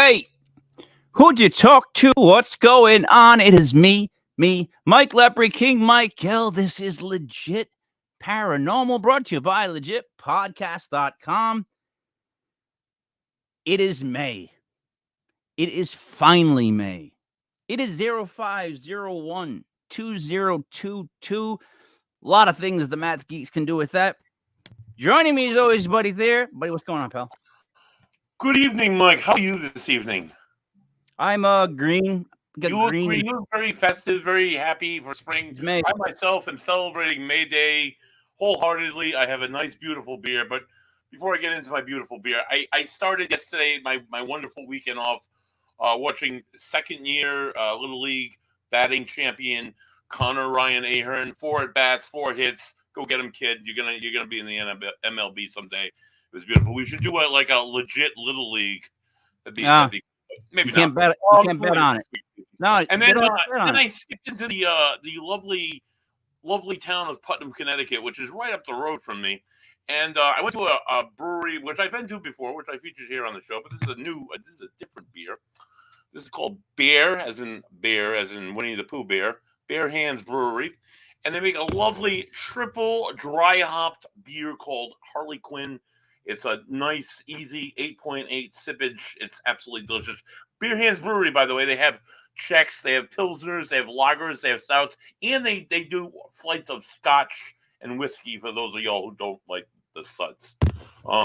Hey, who'd you talk to? What's going on? It is me, Mike Lepre, King Michael. This is Legit Paranormal, brought to you by legitpodcast.com. It is May. It is finally May. It is 0501-2022. A lot of things the math geeks can do with that. Joining me as always, Buddy there. Buddy, what's going on, pal? Good evening, Mike. How are you this evening? I'm green. You look green. You look very festive, very happy for spring. May. I myself am celebrating May Day wholeheartedly. I have a nice, beautiful beer. But before I get into my beautiful beer, I started yesterday my wonderful weekend off watching second-year Little League batting champion Connor Ryan Ahern. 4 at-bats, 4 hits. Go get him, kid. You're gonna be in the MLB someday. It was beautiful. We should do a legit Little League. That'd be maybe you can't not. Bet, you can't bet on it. No, and then I skipped into the lovely town of Putnam, Connecticut, which is right up the road from me. And I went to a brewery, which I've been to before, which I featured here on the show. But this is a different beer. This is called Bear, as in Winnie the Pooh Bear. Bare Hands Brewery. And they make a lovely triple dry hopped beer called Harley Quinn. It's a nice, easy 8.8 sippage. It's absolutely delicious. Bare Hands Brewery, by the way, they have Czechs, they have Pilsners, they have lagers, they have stouts, and they do flights of scotch and whiskey for those of y'all who don't like the suds.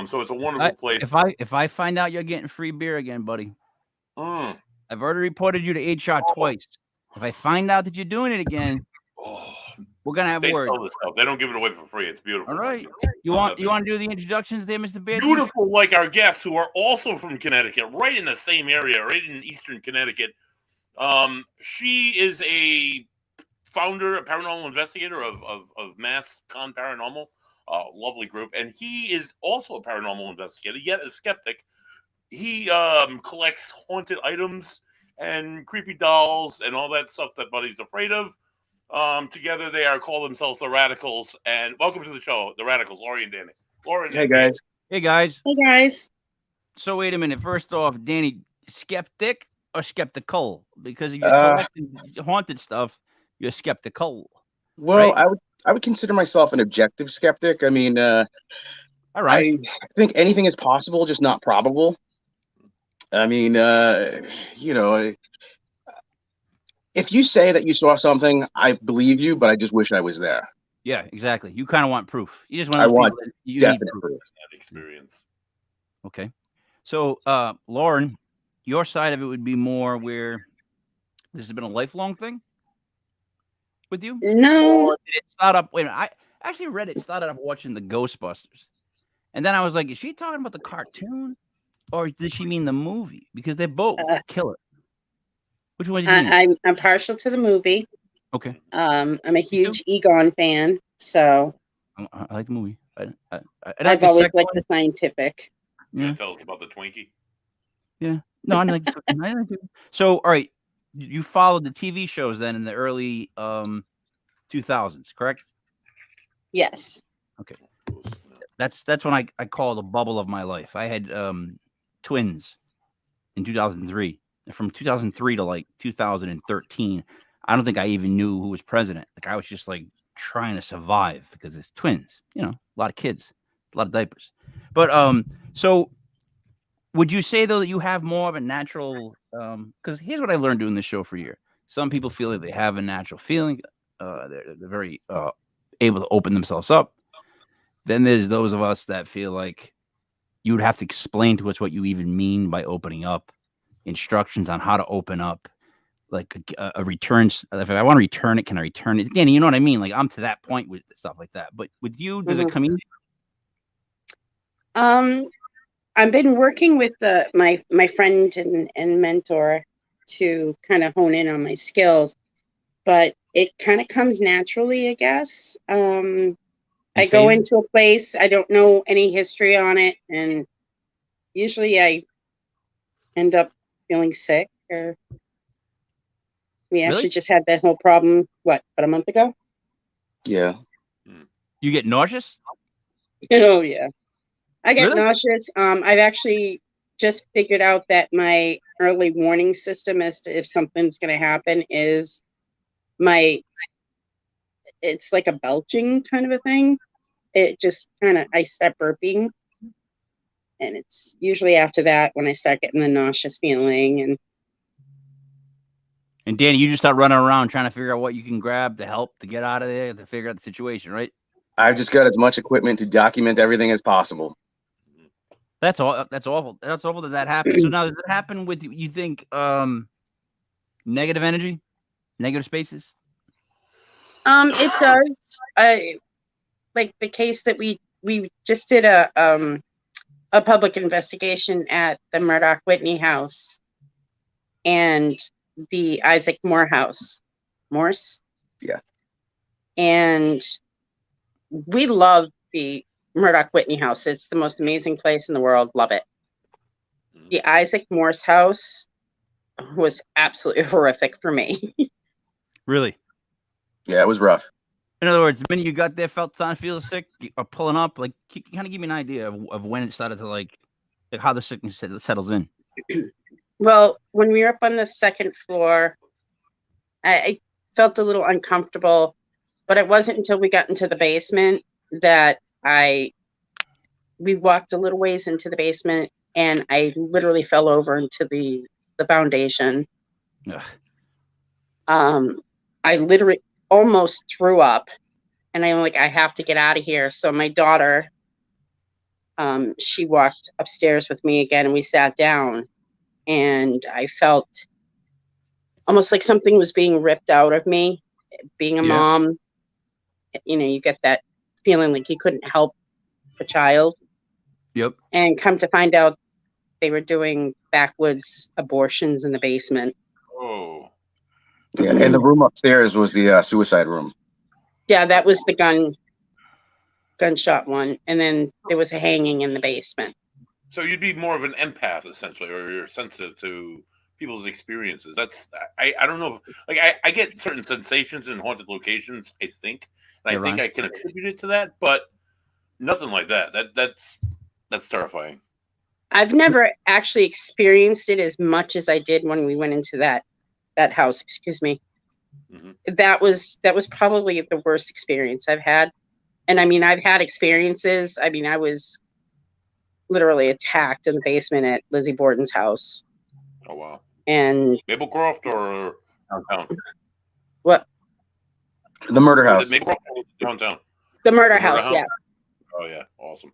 So it's a wonderful place. If I find out you're getting free beer again, buddy, I've already reported you to HR twice. If I find out that you're doing it again, we're gonna have words. They don't give it away for free. It's beautiful. All right. You want to do the introductions there, Mr. Bear? Beautiful, like our guests who are also from Connecticut, right in the same area, right in eastern Connecticut. She is a founder, a paranormal investigator of Mass Con Paranormal, lovely group, and he is also a paranormal investigator, yet a skeptic. He collects haunted items and creepy dolls and all that stuff that Buddy's afraid of. Together they call themselves the Radikals, and welcome to the show, the Radikals, Lauren and Danny. Hey guys. Hey guys. Hey guys. So wait a minute. First off, Danny, skeptic or skeptical? Because if you're haunted stuff, you're skeptical. Well, right? I would consider myself an objective skeptic. I mean, all right. I think anything is possible, just not probable. I mean, if you say that you saw something, I believe you, but I just wish I was there. Yeah, exactly. You kind of want proof. You just want. I want definite proof. That experience. Okay, so Lauren, your side of it would be more where this has been a lifelong thing with you. No, or did it start up? Wait a minute. I actually read it started up watching the Ghostbusters, and then I was like, is she talking about the cartoon, or did she mean the movie? Because they both killer. Which one do you mean? I'm partial to the movie. Okay. I'm a huge Egon fan, so I like the movie. I've always liked the scientific. Yeah. Tell us about the Twinkie. Yeah. No, I like the So, all right, you followed the TV shows then in the early 2000s, correct? Yes. Okay. That's when I call the bubble of my life. I had twins in 2003. From 2003 to like 2013, I don't think I even knew who was president. Like I was just like trying to survive because it's twins, a lot of kids, a lot of diapers. But so would you say though that you have more of a natural? Because here's what I learned doing this show for a year. Some people feel that they have a natural feeling. They're very able to open themselves up. Then there's those of us that feel like you would have to explain to us what you even mean by opening up. Instructions on how to open up, like a return. If I want to return it, can I return it? Again, you know what I mean? Like I'm to that point with stuff like that. But with you, does it come in? I've been working with my friend and mentor to kind of hone in on my skills, but it kind of comes naturally, I guess. I go into a place, I don't know any history on it, and usually I end up feeling sick, or we actually just had that whole problem about a month ago. Yeah. You get nauseous? Oh yeah, I get nauseous. I've actually just figured out that my early warning system as to if something's going to happen is it's like a belching kind of a thing. It just kind of, I start burping. And it's usually after that when I start getting the nauseous feeling. And Danny, you just start running around trying to figure out what you can grab to help to get out of there, to figure out the situation, right? I've just got as much equipment to document everything as possible. That's all. That's awful. That's awful that happened. So now, does it happen with you think negative energy, negative spaces? It does. I like the case that we just did a public investigation at the Murdoch Whitney house and the Isaac Moore house. Morse? Yeah. And we love the Murdoch Whitney house. It's the most amazing place in the world. Love it. The Isaac Morse house was absolutely horrific for me. Really? Yeah, it was rough. In other words, the minute you got there, felt starting to feel sick or pulling up, like, kind of give me an idea of when it started to like how the sickness settles in. Well, when we were up on the second floor, I felt a little uncomfortable, but it wasn't until we got into the basement that we walked a little ways into the basement and I literally fell over into the foundation. Ugh. I literally almost threw up and I'm like, I have to get out of here. So my daughter, she walked upstairs with me again and we sat down and I felt almost like something was being ripped out of me. Being a mom, you get that feeling like you couldn't help a child. Yep. And come to find out they were doing backwoods abortions in the basement. Oh. Yeah, and the room upstairs was the suicide room. Yeah, that was the gunshot one. And then there was a hanging in the basement. So you'd be more of an empath, essentially, or you're sensitive to people's experiences. That's I don't know. I get certain sensations in haunted locations, I think. And I think I can attribute it to that, but nothing like that. That's terrifying. I've never actually experienced it as much as I did when we went into that house. Excuse me. Mm-hmm. That was probably the worst experience I've had. And I mean, I've had experiences. I mean, I was literally attacked in the basement at Lizzie Borden's house. Oh, wow. And Maplecroft or downtown? What? The murder house. Maplecroft or downtown? The murder house, yeah. Oh, yeah. Awesome.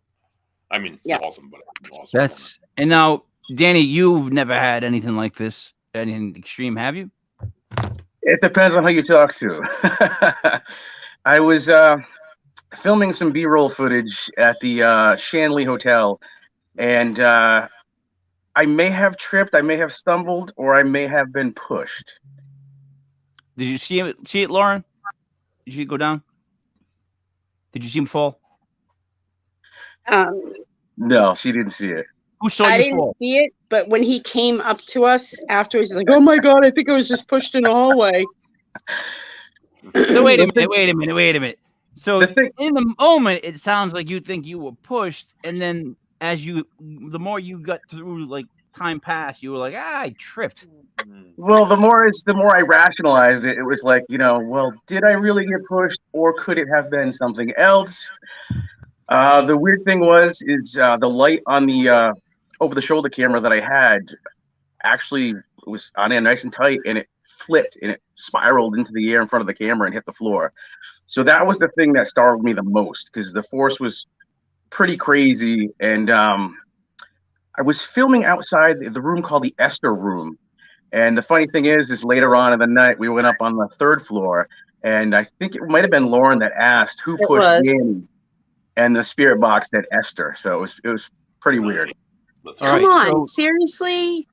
I mean, awesome, but awesome. And now, Danny, you've never had anything like this, anything extreme, have you? It depends on who you talk to. I was filming some B-roll footage at the Shanley Hotel, and I may have tripped, I may have stumbled, or I may have been pushed. Did you see it, Lauren? Did you go down? Did you see him fall? No, she didn't see it. Who saw you fall? I didn't see it, but when he came up to us afterwards, he's like, "Oh my God, I think I was just pushed in the hallway." So wait a minute. So in the moment, it sounds like you think you were pushed, and then the more you got through, like time passed, you were like, I tripped. Well, the more I rationalized it, it was like, well, did I really get pushed, or could it have been something else? The weird thing is the light on the over-the-shoulder camera that I had actually was on there nice and tight, and it flipped and it spiraled into the air in front of the camera and hit the floor. So that was the thing that startled me the most, because the force was pretty crazy. And I was filming outside the room called the Esther room. And the funny thing is later on in the night, we went up on the third floor, and I think it might have been Lauren that asked who pushed Danny, and the spirit box said Esther. So it was pretty weird. Come on, seriously?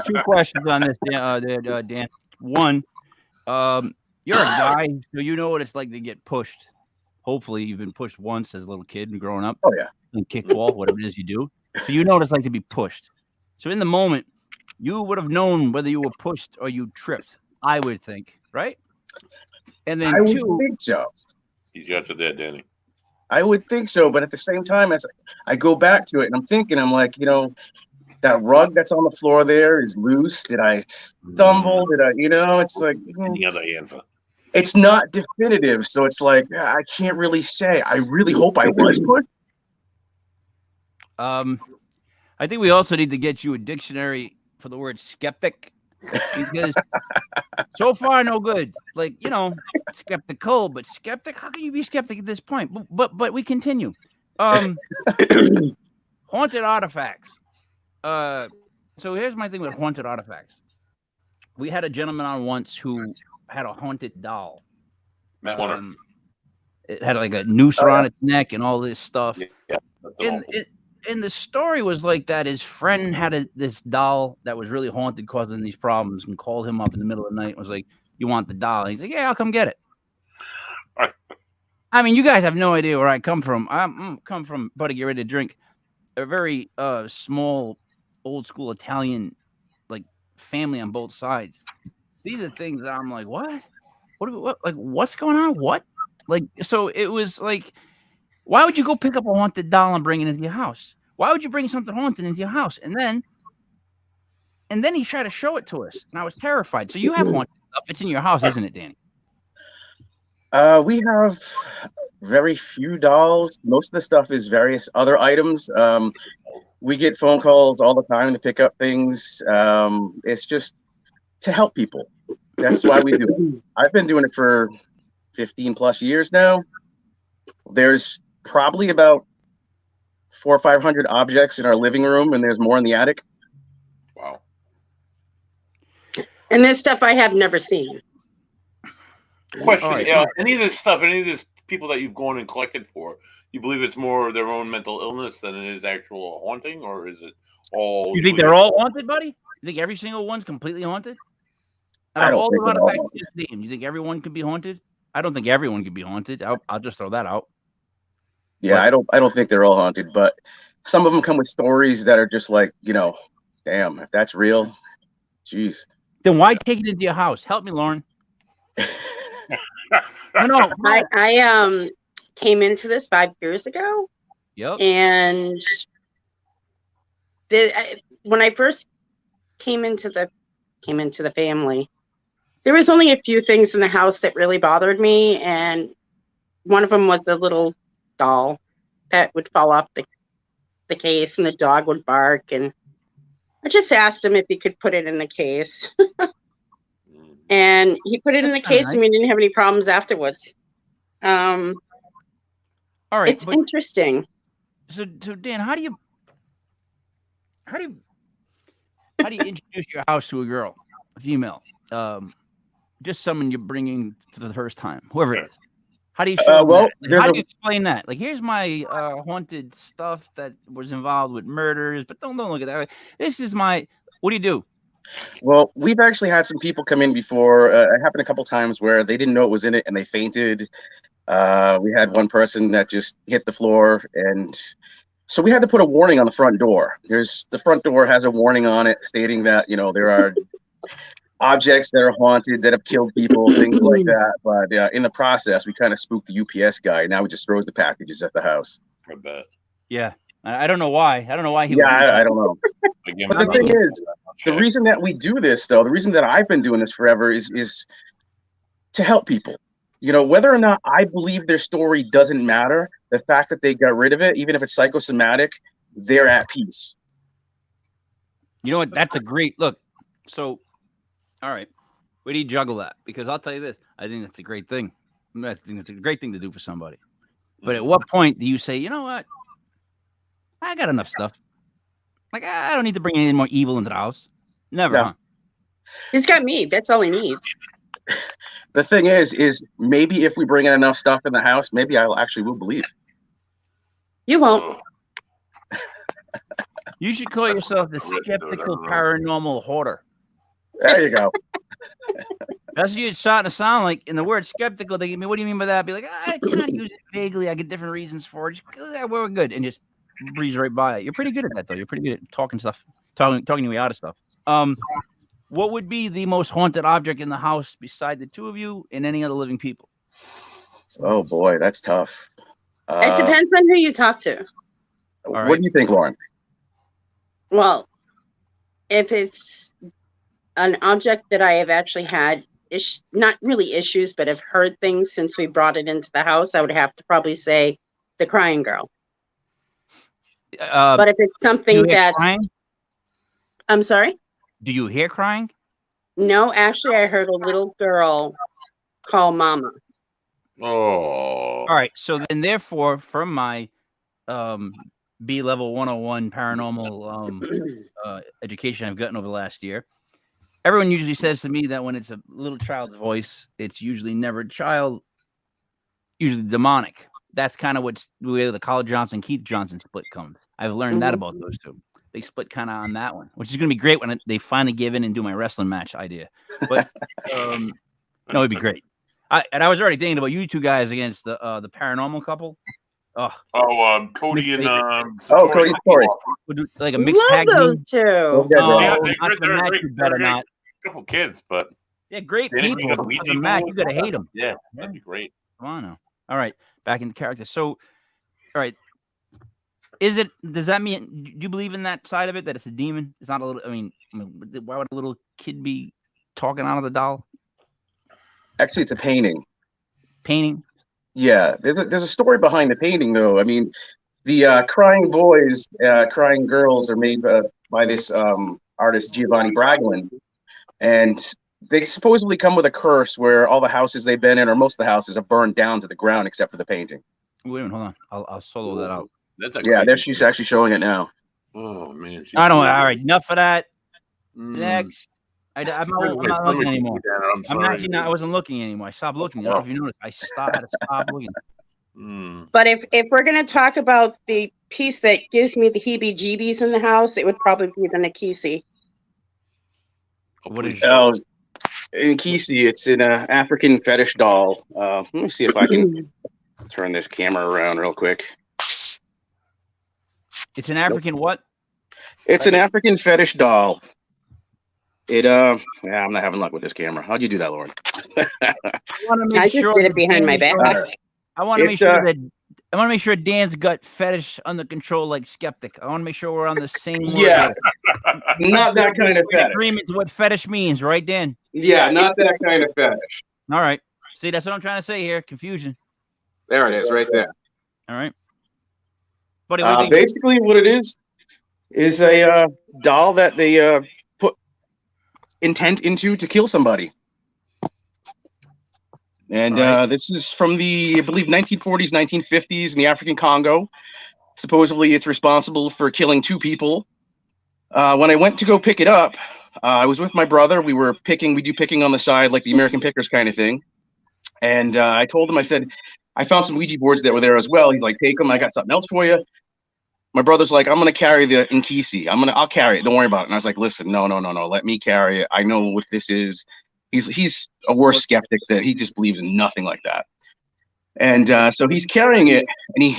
2 questions on this, Dan. One, you're a guy, so you know what it's like to get pushed. Hopefully, you've been pushed once as a little kid and growing up. Oh, yeah. And kickball, whatever it is you do. So you know what it's like to be pushed. So in the moment, you would have known whether you were pushed or you tripped, I would think, right? And then I would think so. He's got to that, Danny. I would think so, but at the same time, as I go back to it and I'm thinking, I'm like, that rug that's on the floor there is loose. Did I stumble? Did I, it's like, Any other answer? it's not definitive. So it's like, I can't really say. I really hope I was pushed. I think we also need to get you a dictionary for the word skeptic, because so far no good. Like, skeptical, but skeptic. How can you be skeptic at this point? But we continue. Haunted artifacts. So here's my thing with haunted artifacts. We had a gentleman on once who had a haunted doll. Matt Warner. It had like a noose around its neck and all this stuff. Yeah, and the story was like that his friend had this doll that was really haunted, causing these problems, and called him up in the middle of the night and was like, "You want the doll?" And he's like, "Yeah, I'll come get it." I mean, you guys have no idea where I come from. I come from, buddy, get ready to drink, a very small, old school Italian like family on both sides. These are things that I'm like, what? Like, what's going on? What? Like, so it was like, why would you go pick up a haunted doll and bring it into your house? Why would you bring something haunted into your house? And then he tried to show it to us, and I was terrified. So you have haunted stuff. It's in your house, isn't it, Danny? We have very few dolls. Most of the stuff is various other items. We get phone calls all the time to pick up things. It's just to help people. That's why we do it. I've been doing it for 15 plus years now. There's probably about 400 or 500 objects in our living room, and there's more in the attic. Wow. And this stuff I have never seen. Question: right. any of this stuff, any of this people that you've gone and collected for, you believe it's more their own mental illness than it is actual haunting, or is it all? You think they're all haunted, buddy? You think every single one's completely haunted? I don't think they're all haunted. You think everyone could be haunted? I don't think everyone could be haunted. I'll just throw that out. Yeah, I don't think they're all haunted, but some of them come with stories that are just like, damn, if that's real, jeez. Then why take it into your house? Help me, Lauren. No. I came into this 5 years ago. Yep. And when I first came into the family, there was only a few things in the house that really bothered me, and one of them was a little doll that would fall off the case, and the dog would bark, and I just asked him if he could put it in the case. And he put it in the case, nice. And we didn't have any problems afterwards. All right, it's interesting. So Dan, how do you introduce your house to a girl, a female, just someone you're bringing for the first time, whoever it is? How do you show that? Like, how do you explain that? Like, here's my haunted stuff that was involved with murders, but don't look at that. This is my. What do you do? Well, we've actually had some people come in before. It happened a couple times where they didn't know it was in it and they fainted. We had one person that just hit the floor, and so we had to put a warning on the front door. The front door has a warning on it stating that there are objects that are haunted that have killed people, things like that. But in the process, we kind of spooked the UPS guy. Now he just throws the packages at the house. I bet. Yeah. I don't know why. I don't know why he. Yeah, I don't know. But the thing is, the reason that we do this, though, the reason that I've been doing this forever is to help people. Whether or not I believe their story doesn't matter. The fact that they got rid of it, even if it's psychosomatic, they're at peace. You know what? That's a great look. So, all right, where do you juggle that? Because I'll tell you this: I think that's a great thing. I think it's a great thing to do for somebody. But at what point do you say, you know what? I got enough stuff. Like, I don't need to bring any more evil into the house. Never, no. Huh? He's got me. That's all he needs. The thing is maybe if we bring in enough stuff in the house, maybe I actually will believe. You won't. You should call yourself the skeptical paranormal hoarder. There you go. That's what you're starting to sound like. In the word skeptical, they give me, what do you mean by that? Be like, I kind of use it vaguely. I get different reasons for it. Just, we're good. And just breeze right by it. You're pretty good at that, though. You're pretty good at talking your way out of stuff. What would be the most haunted object in the house beside the two of you and any other living people? Oh boy, that's tough. It depends on who you talk to. What do you think, Lauren? Well, if it's an object that I have actually had not really issues, but have heard things since we brought it into the house, I would have to probably say the crying girl. But if it's something that's, crying? I'm sorry? Do you hear crying? No, actually, I heard a little girl call mama. Oh. All right. So then, therefore, from my B level 101 paranormal education I've gotten over the last year, everyone usually says to me that when it's a little child's voice, it's usually never a child, usually demonic. That's kind of where the Carl Johnson, Keith Johnson split comes. I've learned that about those two. They split kind of on that one, which is going to be great when they finally give in and do my wrestling match idea. But no, it'd be greght. I was already thinking about you two guys against the paranormal couple. Cody and Cody and Corey. We'll do like a mixed tag team. Too. Yeah, they're great. You better not. Couple kids, but yeah, great people. The Mac, you gotta hate them. Yeah, that'd be great. Come on now. All right, back into character. So, all right. Does that mean, do you believe in that side of it, that it's a demon? It's not a little, I mean, why would a little kid be talking out of the doll? Actually, it's a painting. Painting? Yeah, there's a story behind the painting, though. I mean, the crying boys, crying girls are made by this artist, Giovanni Braglin. And they supposedly come with a curse where all the houses they've been in, or most of the houses, are burned down to the ground except for the painting. Wait a minute, hold on. I'll solo that out. She's actually showing it now. Oh man! I don't. All right, enough of that. Next, I'm not looking anymore. I'm actually not. I wasn't looking anymore. I stopped looking. I don't know if you noticed. I had to stop looking. But if we're gonna talk about the piece that gives me the heebie-jeebies in the house, it would probably be the Nikisi. What is? Nikisi, it's an African fetish doll. Let me see if I can turn this camera around real quick. It's an African what? It's an African fetish doll. I'm not having luck with this camera. How'd you do that, Lauren? I just did it behind my back. I want to make sure I want to make sure Dan's got fetish under control, like Skeptic. I want to make sure we're on the same. Yeah, not that kind of fetish. Agreement to what fetish means, right, Dan? Yeah, not that kind of fetish. All right. See, that's what I'm trying to say here. Confusion. There it is, right there. All right. Buddy, basically, what it is a doll that they put intent into to kill somebody. And this is from the, I believe, 1940s, 1950s in the African Congo. Supposedly, it's responsible for killing 2 people. When I went to go pick it up, I was with my brother. We were picking. We do picking on the side, like the American Pickers kind of thing. And I told him, I said, I found some Ouija boards that were there as well. He's like, take them. I got something else for you. My brother's like, I'm going to carry the Nkisi. I'll carry it. Don't worry about it. And I was like, listen, no. Let me carry it. I know what this is. He's a worse skeptic that he just believes in nothing like that. And so he's carrying it, and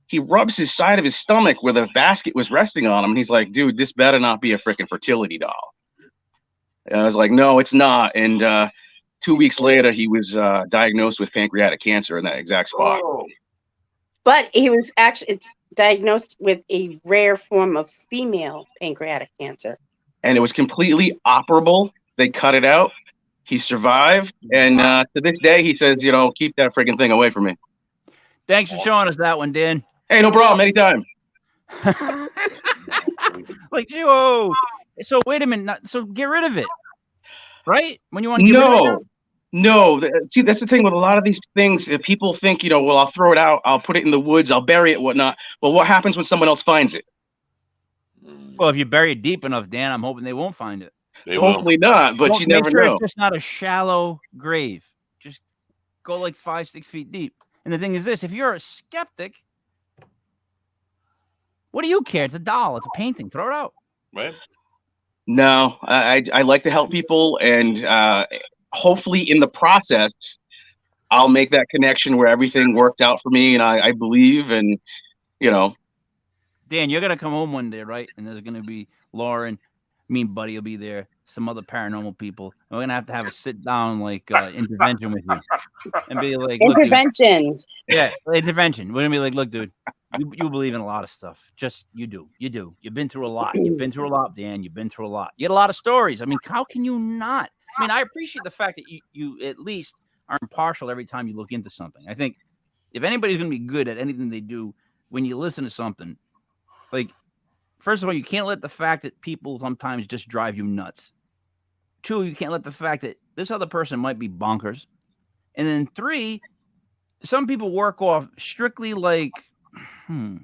he rubs his side of his stomach where the basket was resting on him. And he's like, dude, this better not be a freaking fertility doll. And I was like, no, it's not. And 2 weeks later, he was diagnosed with pancreatic cancer in that exact spot. Oh. But he was actually diagnosed with a rare form of female pancreatic cancer. And it was completely operable. They cut it out. He survived. And to this day, he says, keep that freaking thing away from me. Thanks for showing us that one, Dan. Hey, no problem. Anytime. Like, whoa. So wait a minute. So get rid of it. Right? When you want to get rid of it? No. See, that's the thing with a lot of these things. If people think, well, I'll throw it out, I'll put it in the woods, I'll bury it, whatnot. Well, what happens when someone else finds it? Well, if you bury it deep enough, Dan, I'm hoping they won't find it. Hopefully not, but you never know. It's just not a shallow grave. Just go like 5-6 feet deep. And the thing is this, if you're a skeptic, what do you care? It's a doll. It's a painting. Throw it out. Right. No, I like to help people, and hopefully in the process, I'll make that connection where everything worked out for me, and I believe, and Dan, you're gonna come home one day, right? And there's gonna be Lauren, me and Buddy will be there, some other paranormal people. And we're gonna have a sit down like intervention with you, and be like, intervention. Look, yeah, intervention. We're gonna be like, look, dude, You believe in a lot of stuff. Just you do. You've been through a lot. You've been through a lot, Dan. You've been through a lot. You had a lot of stories. I mean, how can you not? I mean, I appreciate the fact that you at least are impartial every time you look into something. I think if anybody's going to be good at anything they do, when you listen to something, like, first of all, you can't let the fact that people sometimes just drive you nuts. 2, you can't let the fact that this other person might be bonkers. And then 3, some people work off strictly like, what's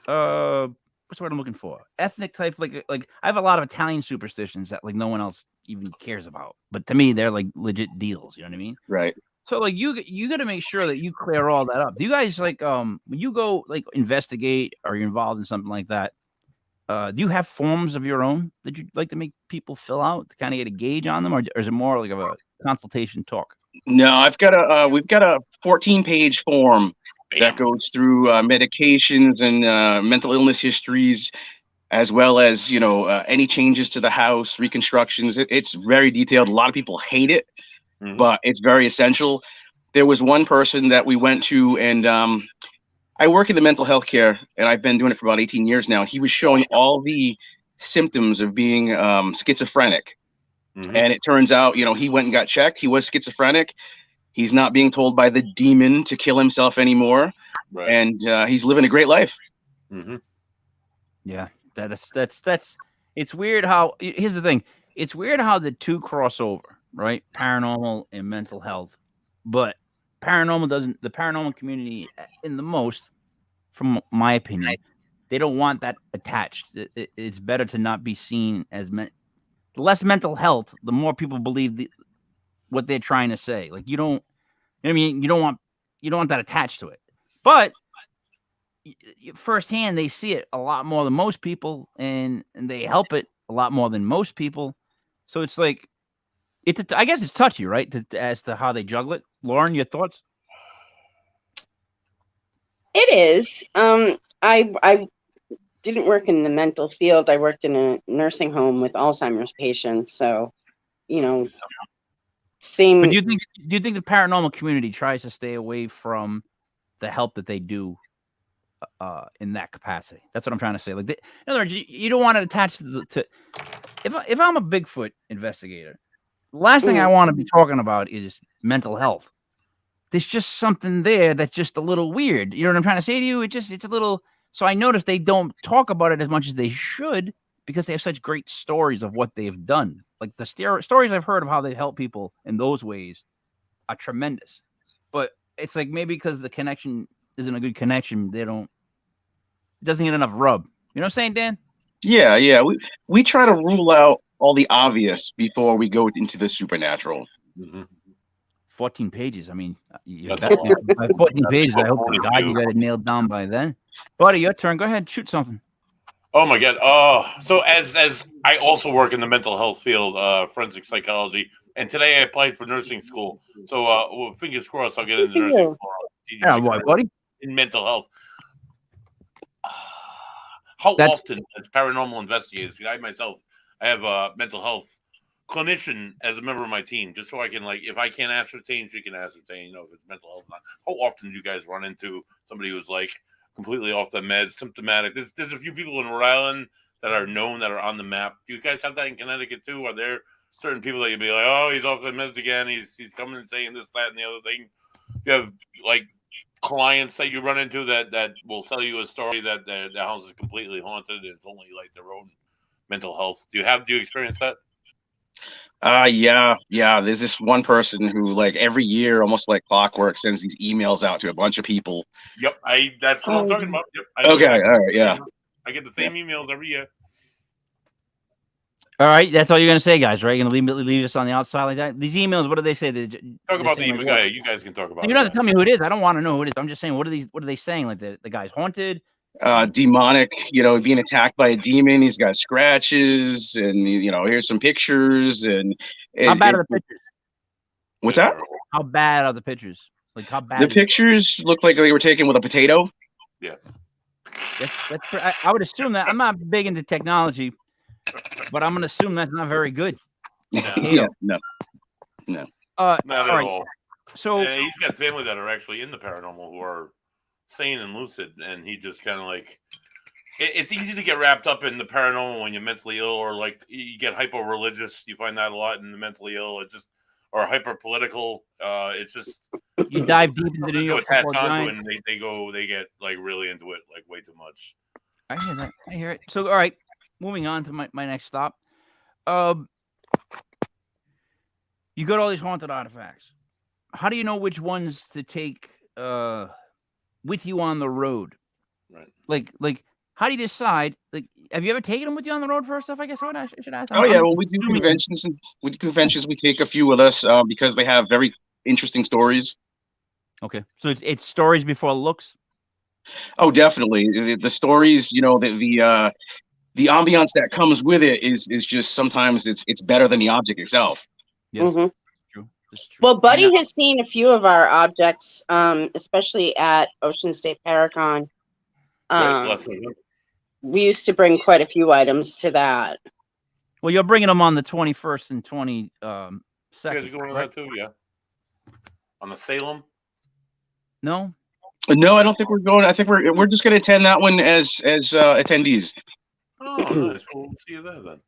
the word I'm looking for? Ethnic type, like I have a lot of Italian superstitions that like no one else even cares about, but to me they're like legit deals. You know what I mean? Right. So like you got to make sure that you clear all that up. Do you guys like when you go like investigate or you're involved in something like that? Do you have forms of your own that you'd like to make people fill out to kind of get a gauge on them, or is it more like of a consultation talk? No, we've got a 14-page form that goes through medications and mental illness histories, as well as any changes to the house, reconstructions. It's very detailed. A lot of people hate it, but it's very essential. There was one person that we went to, and I work in the mental health care, and I've been doing it for about 18 years now. He was showing all the symptoms of being schizophrenic. And it turns out, he went and got checked. He was schizophrenic. He's not being told by the demon to kill himself anymore. Right. And he's living a great life. Yeah, that's it's weird how, here's the thing. It's weird how the two cross over, right? Paranormal and mental health. But the paranormal community in the most, from my opinion, they don't want that attached. It's better to not be seen as the less mental health, the more people believe what they're trying to say. Like you know what I mean? You don't want that attached to it. But firsthand, they see it a lot more than most people, and they help it a lot more than most people. So it's like, I guess it's touchy, right? As to how they juggle it. Lauren, your thoughts? It is. I didn't work in the mental field. I worked in a nursing home with Alzheimer's patients. So, same. But do you think the paranormal community tries to stay away from the help that they do in that capacity? That's what I'm trying to say. Like, in other words, you don't want to attach to if I'm a Bigfoot investigator, the last thing I want to be talking about is mental health. There's just something there that's just a little weird. You know what I'm trying to say to you? It's a little. So I noticed they don't talk about it as much as they should because they have such great stories of what they've done. Like the stories I've heard of how they help people in those ways are tremendous. But it's like maybe because the connection isn't a good connection, it doesn't get enough rub. You know what I'm saying, Dan? Yeah. We try to rule out all the obvious before we go into the supernatural. 14 pages. I mean, by 14 pages, I hope to God you got it nailed down by then. Buddy, your turn. Go ahead, shoot something. Oh my God. So as I also work in the mental health field, forensic psychology, and today I applied for nursing school. So fingers crossed I'll get into nursing school. Yeah, what, buddy? In mental health. How often as paranormal investigators, I myself, I have a mental health clinician as a member of my team, just so I can, like, if I can't ascertain, she can ascertain, if it's mental health or not. How often do you guys run into somebody who's like completely off the meds, symptomatic? There's a few people in Rhode Island that are known, that are on the map. Do you guys have that in Connecticut too? Are there certain people that you'd be like, oh, he's off the meds again, he's coming and saying this, that, and the other thing? You have like clients that you run into that will tell you a story that their house is completely haunted and it's only like their own mental health. Do you experience that? Yeah. There's this one person who, like, every year, almost like clockwork, sends these emails out to a bunch of people. Yep, that's what I'm talking about. Yep. Okay, all right, yeah. I get the same emails every year. All right, that's all you're gonna say, guys, right? You're gonna leave us on the outside like that. These emails, what do they say? Talk about the email. Like, you guys can talk about. You don't have to tell me who it is. I don't want to know who it is. I'm just saying, what are they saying? Like the guy's haunted, demonic, being attacked by a demon. He's got scratches, and here's some pictures. And how bad are the pictures? What's that? How bad are the pictures? Like how bad? The pictures look like they were taken with a potato. Yeah. I would assume that. I'm not big into technology, but I'm gonna assume that's not very good. No. Not at all. So he's got family that are actually in the paranormal who are sane and lucid, and he just kind of like. It's easy to get wrapped up in the paranormal when you're mentally ill, or like you get hyper religious. You find that a lot in the mentally ill. It's just or hyper political. It's just you dive deep into the New York attach football onto it, giant. and they get like really into it, like way too much. I hear that. I hear it. So, all right, moving on to my next stop. You got all these haunted artifacts. How do you know which ones to take with you on the road? Right. Like, how do you decide? Like, have you ever taken them with you on the road for stuff? I guess I should ask. Oh yeah, well we do conventions, and with conventions we take a few with us because they have very interesting stories. Okay, so it's stories before looks. Oh, definitely. The stories, you know, the ambiance that comes with it is just sometimes it's better than the object itself. Yes, Mhm. true. That's true. Well, Buddy has seen a few of our objects, especially at Ocean State Paracon. Right. We used to bring quite a few items to that. Well, you're bringing them on the 21st and 22nd. You guys are going to right? that too, yeah. On the Salem. No. No, I don't think we're going. I think we're just going to attend that one as attendees. Oh, nice. Well, we'll see you there then.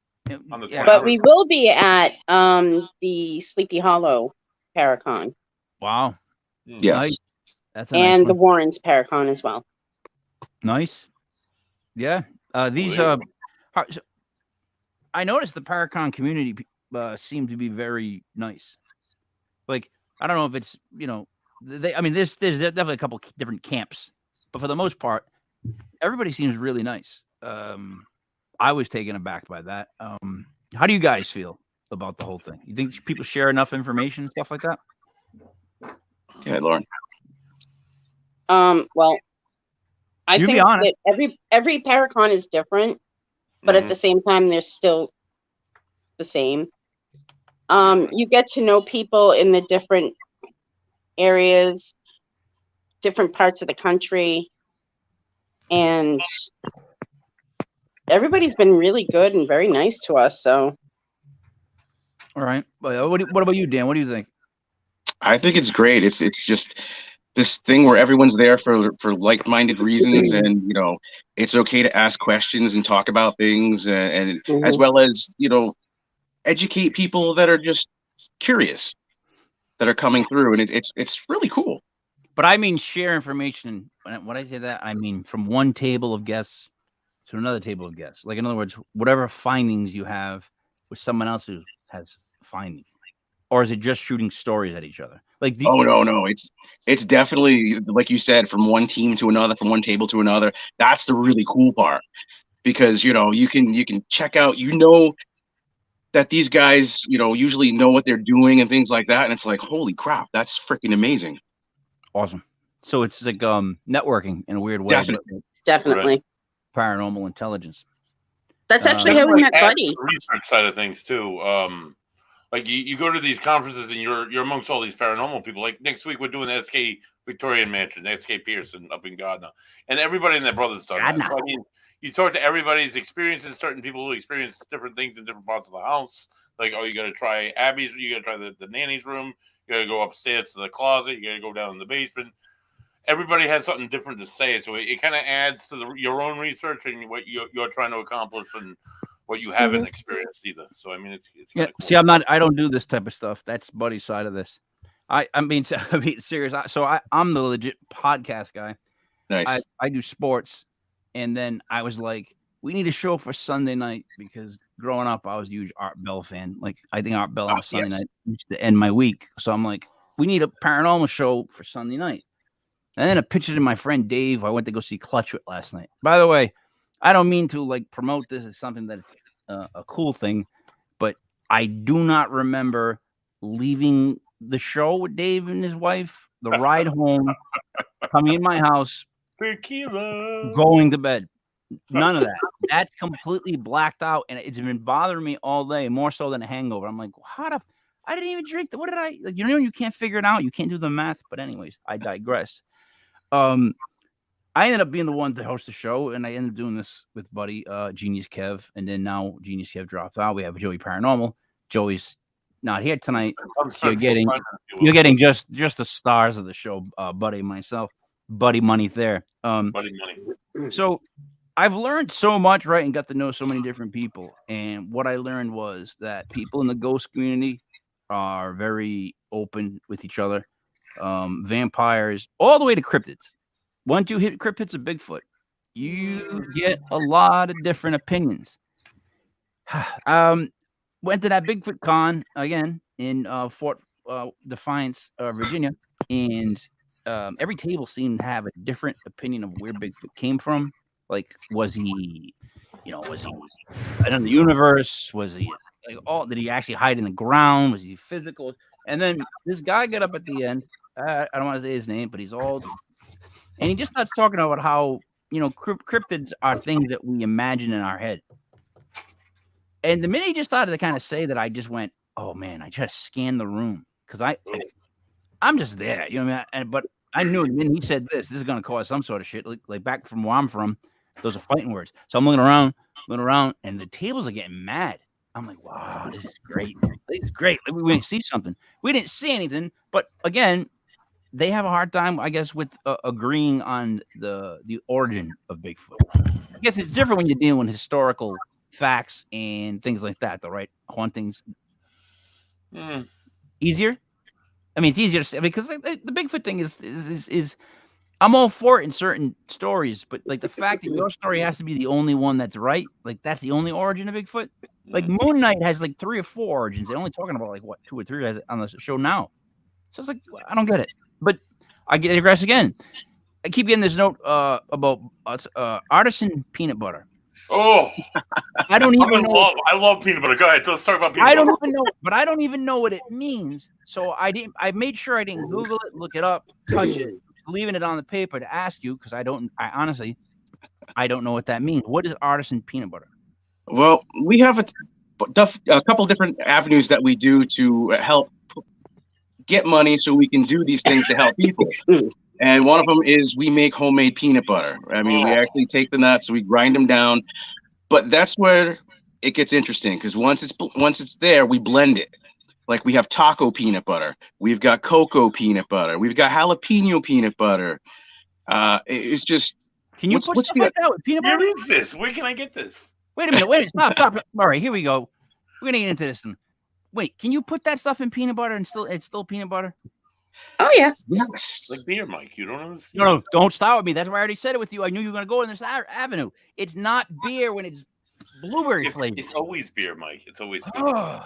On the But we will be at the Sleepy Hollow Paracon. Wow. Yes. Nice. That's a and nice the one. Warrens Paracon as well. Nice. Yeah. These I noticed the Paracon community seemed to be very nice. Like, I don't know if it's, you know, there's definitely a couple different camps, but for the most part, everybody seems really nice. I was taken aback by that. How do you guys feel about the whole thing? You think people share enough information and stuff like that? Yeah, Lauren. Well, I You think be honest. that every Paracon is different, but at the same time, they're still the same. You get to know people in the different areas, different parts of the country, and everybody's been really good and very nice to us. So, all right. What about you, Dan? What do you think? I think it's great. It's just this thing where everyone's there for like-minded reasons, and you know, it's okay to ask questions and talk about things, and as well as, you know, educate people that are just curious, that are coming through, and it's really cool. But I mean, share information. When I say that, I mean from one table of guests to another table of guests. Like, in other words, whatever findings you have with someone else who has findings, or is it just shooting stories at each other? Like, no, it's definitely, like you said, from one team to another, from one table to another. That's the really cool part, because you know, you can check out, you know, that these guys, you know, usually know what they're doing and things like that, and it's like, holy crap, that's freaking amazing. Awesome. So it's like networking in a weird way. Definitely. Paranormal intelligence. That's actually how we met Buddy. The research side of things too. Like you go to these conferences and you're amongst all these paranormal people. Like next week we're doing the SK Victorian Mansion, SK Pearson up in Gardner, and everybody and their brothers done that. So, I mean, you talk to everybody's experiences. Certain people who experience different things in different parts of the house. Like, oh, you got to try Abby's. You got to try the nanny's room. You got to go upstairs to the closet. You got to go down in the basement. Everybody has something different to say, so it kind of adds to your own research and what you're trying to accomplish and what you haven't experienced either. So I mean, it's yeah. Cool. See, I don't do this type of stuff. That's Buddy's side of this. I mean serious. So I'm the legit podcast guy. Nice. I do sports, and then I was like, we need a show for Sunday night, because growing up I was a huge Art Bell fan. Like, I think Art Bell on a Sunday night used to end my week. So I'm like, we need a paranormal show for Sunday night. And then I pitched it to my friend Dave. I went to go see Clutch with last night. By the way, I don't mean to like promote this as something that's a cool thing, but I do not remember leaving the show with Dave and his wife, the ride home, coming in my house, tequila, going to bed. None of that. That's completely blacked out, and it's been bothering me all day, more so than a hangover. I'm like, I didn't even drink. What did I? Like, you know, you can't figure it out. You can't do the math. But anyways, I digress. I ended up being the one to host the show, and I ended up doing this with Buddy, Genius Kev, and then now Genius Kev dropped out. We have Joey Paranormal. Joey's not here tonight. So you're getting just the stars of the show, Buddy and myself. Buddy money there. Buddy money. So I've learned so much, right, and got to know so many different people. And what I learned was that people in the ghost community are very open with each other. Vampires, all the way to cryptids. Once you hit cryptids of Bigfoot, you get a lot of different opinions. Went to that Bigfoot con again in Fort Defiance, Virginia, and every table seemed to have a different opinion of where Bigfoot came from. Like, was he out in the universe? Was he did he actually hide in the ground? Was he physical? And then this guy got up at the end. I don't want to say his name, but he's old, and he just starts talking about how cryptids are things that we imagine in our head. And the minute he just started to kind of say that, I just went, "Oh man!" I just scanned the room because I'm just there, you know what I mean? But I knew the minute he said this is going to cause some sort of shit. Like back from where I'm from, those are fighting words. So I'm looking around, and the tables are getting mad. I'm like, wow, this is great. This is great. We didn't see something. We didn't see anything. But again, they have a hard time, I guess, with agreeing on the origin of Bigfoot. I guess it's different when you're dealing with historical facts and things like that, though, right? Hauntings. Easier. I mean, it's easier to say because the Bigfoot thing is I'm all for it in certain stories, but like the fact that your story has to be the only one that's right, like that's the only origin of Bigfoot. Like Moon Knight has like 3 or 4 origins. They're only talking about like what 2 or 3 on the show now. So it's like I don't get it. But I digress again. I keep getting this note about artisan peanut butter. Oh, I don't even know. I love peanut butter. Go ahead. Let's talk about peanut butter. I don't even know, but I don't even know what it means. So I made sure I didn't Google it, look it up, touch it, leaving it on the paper to ask you because I honestly don't know what that means. What is artisan peanut butter? Well, we have a couple different avenues that we do to help get money so we can do these things to help people. And one of them is we make homemade peanut butter. I mean, we actually take the nuts, we grind them down, but that's where it gets interesting because once it's there, we blend it. Like we have taco peanut butter, we've got cocoa peanut butter, we've got jalapeno peanut butter. It's just. Can you put stuff like that with peanut butter? Where is this? Where can I get this? Wait a minute. Stop. All right, here we go. We're gonna get into this. Wait, can you put that stuff in peanut butter and it's still peanut butter? Oh yeah. Yes. Like beer, Mike. You don't understand. No, don't start with me. That's why I already said it with you. I knew you were gonna go in this avenue. It's not beer when it's blueberry flavored. It's always beer, Mike. It's always beer.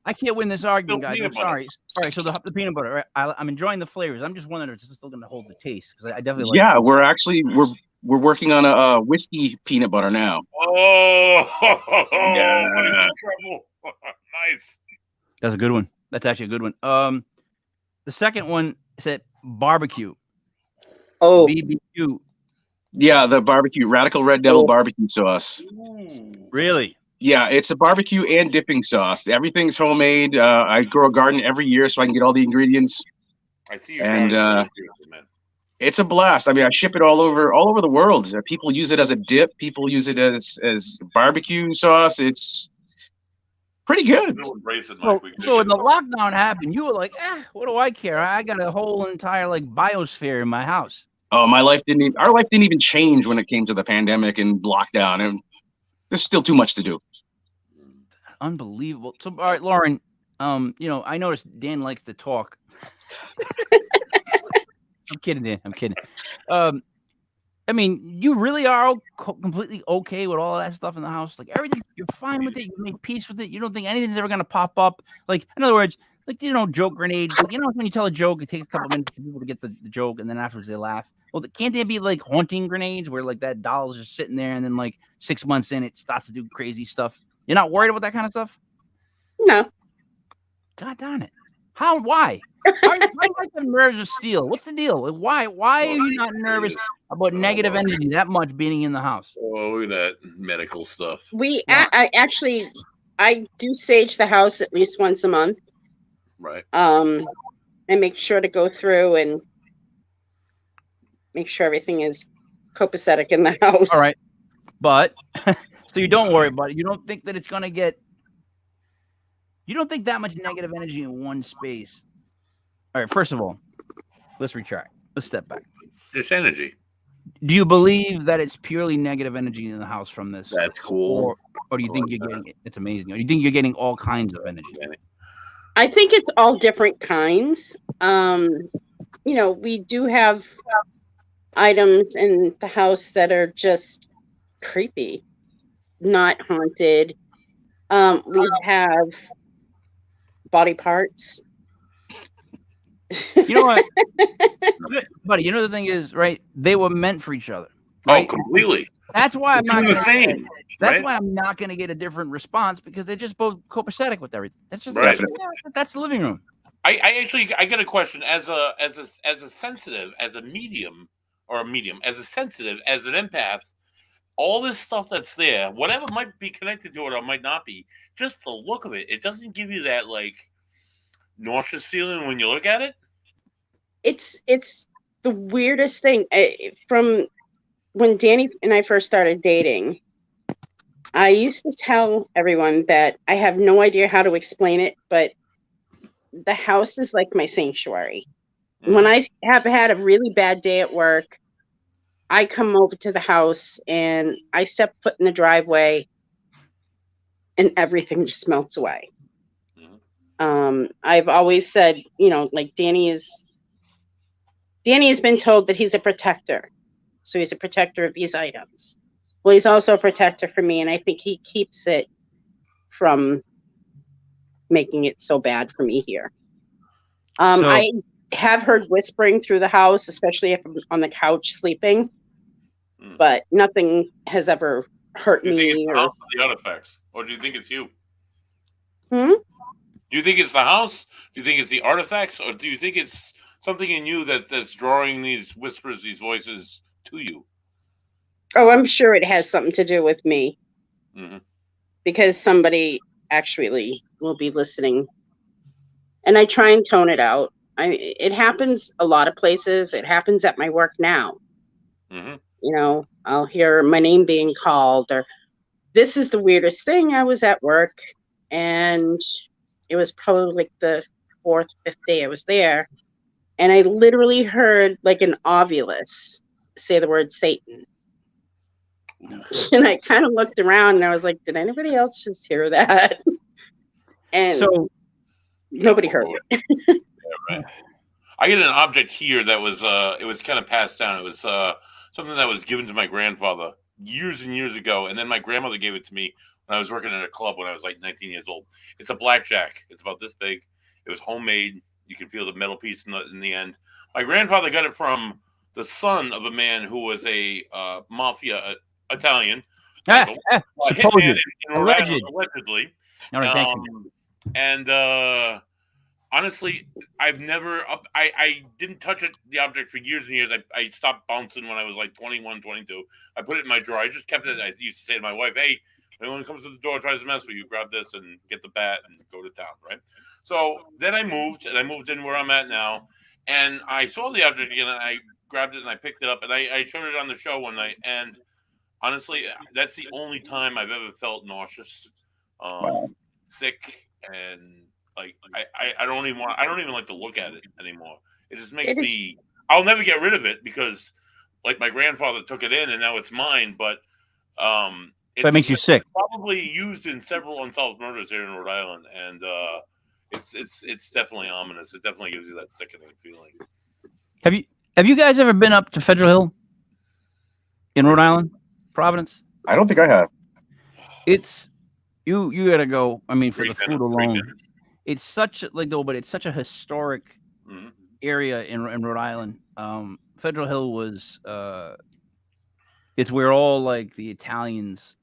I can't win this argument, guys. I'm sorry. Butter. All right, so the peanut butter. Right? I'm enjoying the flavors. I'm just wondering if it's still gonna hold the taste because I definitely like. Yeah, we're working on a whiskey peanut butter now. Oh, yeah. Trouble. Nice. That's a good one. That's actually a good one. The second one said barbecue. Oh, BBQ. Yeah, the barbecue Radical Red Devil barbecue sauce. Ooh. Really? Yeah, it's a barbecue and dipping sauce. Everything's homemade. I grow a garden every year so I can get all the ingredients. I see you. And it's a blast. I mean, I ship it all over the world. People use it as a dip. People use it as barbecue sauce. It's pretty good. So when the lockdown happened, you were like, what do I care? I got a whole entire like biosphere in my house. Oh, our life didn't even change when it came to the pandemic and lockdown. And there's still too much to do. Unbelievable. So, all right, Lauren, I noticed Dan likes to talk. I'm kidding, Dan. I'm kidding. I mean, you really are completely okay with all of that stuff in the house? Like, everything, you're fine with it? You make peace with it? You don't think anything's ever going to pop up? Like, in other words, like, joke grenades. Like, when you tell a joke, it takes a couple minutes for people to get the joke, and then afterwards they laugh. Well, can't there be, like, haunting grenades where, like, that doll's just sitting there, and then, like, 6 months in, it starts to do crazy stuff? You're not worried about that kind of stuff? No. God darn it. How? Why? Why are you like the nerves of steel? What's the deal? Why are you not nervous about negative energy that much being in the house? Oh, look at that medical stuff. I do sage the house at least once a month. Right. I make sure to go through and make sure everything is copacetic in the house. All right. But so you don't worry about it. You don't think that it's going to get. You don't think that much negative energy in one space. All right, first of all, let's retract. let's step back. Just energy. Do you believe that it's purely negative energy in the house from this? That's cool. Or do you think you're getting it's amazing? Or do you think you're getting all kinds of energy? I think it's all different kinds. We do have items in the house that are just creepy, not haunted. We have body parts. You know what, buddy? You know the thing is, right? They were meant for each other. Right? Oh, completely. That's why I'm not the same. That's why I'm not going to get a different response, because they're just both copacetic with everything. That's just Right. That's the living room. I get a question as a sensitive, as a medium, as a sensitive, as an empath. All this stuff that's there, whatever might be connected to it or might not be, just the look of it, it doesn't give you that like nauseous feeling when you look at it. It's the weirdest thing. From when Danny and I first started dating, I used to tell everyone that I have no idea how to explain it, but the house is like my sanctuary. When I have had a really bad day at work, I come over to the house and I step foot in the driveway and everything just melts away. I've always said, like Danny has been told that he's a protector. So he's a protector of these items. Well, he's also a protector for me, and I think he keeps it from making it so bad for me here. I have heard whispering through the house, especially if I'm on the couch sleeping, but nothing has ever hurt me. Do you think it's the house or the artifacts? Or do you think it's you? Do you think it's the house? Do you think it's the artifacts? Or do you think it's something in you that's drawing these whispers, these voices to you? Oh, I'm sure it has something to do with me. Because somebody actually will be listening. And I try and tone it out. It happens a lot of places. It happens at my work now. I'll hear my name being called, or this is the weirdest thing. I was at work and it was probably like the 4th, 5th day I was there. And I literally heard like an ovulus say the word Satan. And I kind of looked around and I was like, did anybody else just hear that? And so nobody heard it. Yeah, right. I get an object here that was it was kind of passed down. It was something that was given to my grandfather years and years ago, and then my grandmother gave it to me when I was working at a club when I was like 19 years old. It's a blackjack. It's about this big. It was homemade. You can feel the metal piece in the end. My grandfather got it from the son of a man who was a mafia Italian. Hitman allegedly. Honestly, I've never I didn't touch the object for years and years. I stopped bouncing when I was like 21, 22. I put it in my drawer. I just kept it. I used to say to my wife, hey, when anyone comes to the door, tries to mess with you, grab this and get the bat and go to town, right? So then I moved in where I'm at now, and I saw the object again, and I grabbed it and I picked it up, and I showed it on the show one night, and honestly, that's the only time I've ever felt nauseous, sick, and like I don't even like to look at it anymore. It just makes me. I'll never get rid of it because, like, my grandfather took it in and now it's mine. But that makes you sick. Probably used in several unsolved murders here in Rhode Island, and it's definitely ominous. It definitely gives you that sickening feeling. Have you guys ever been up to Federal Hill in Rhode Island, Providence? I don't think I have. It's you gotta go. I mean, for the food alone. It's such a historic area in Rhode Island. Federal Hill was it's where all like the Italians,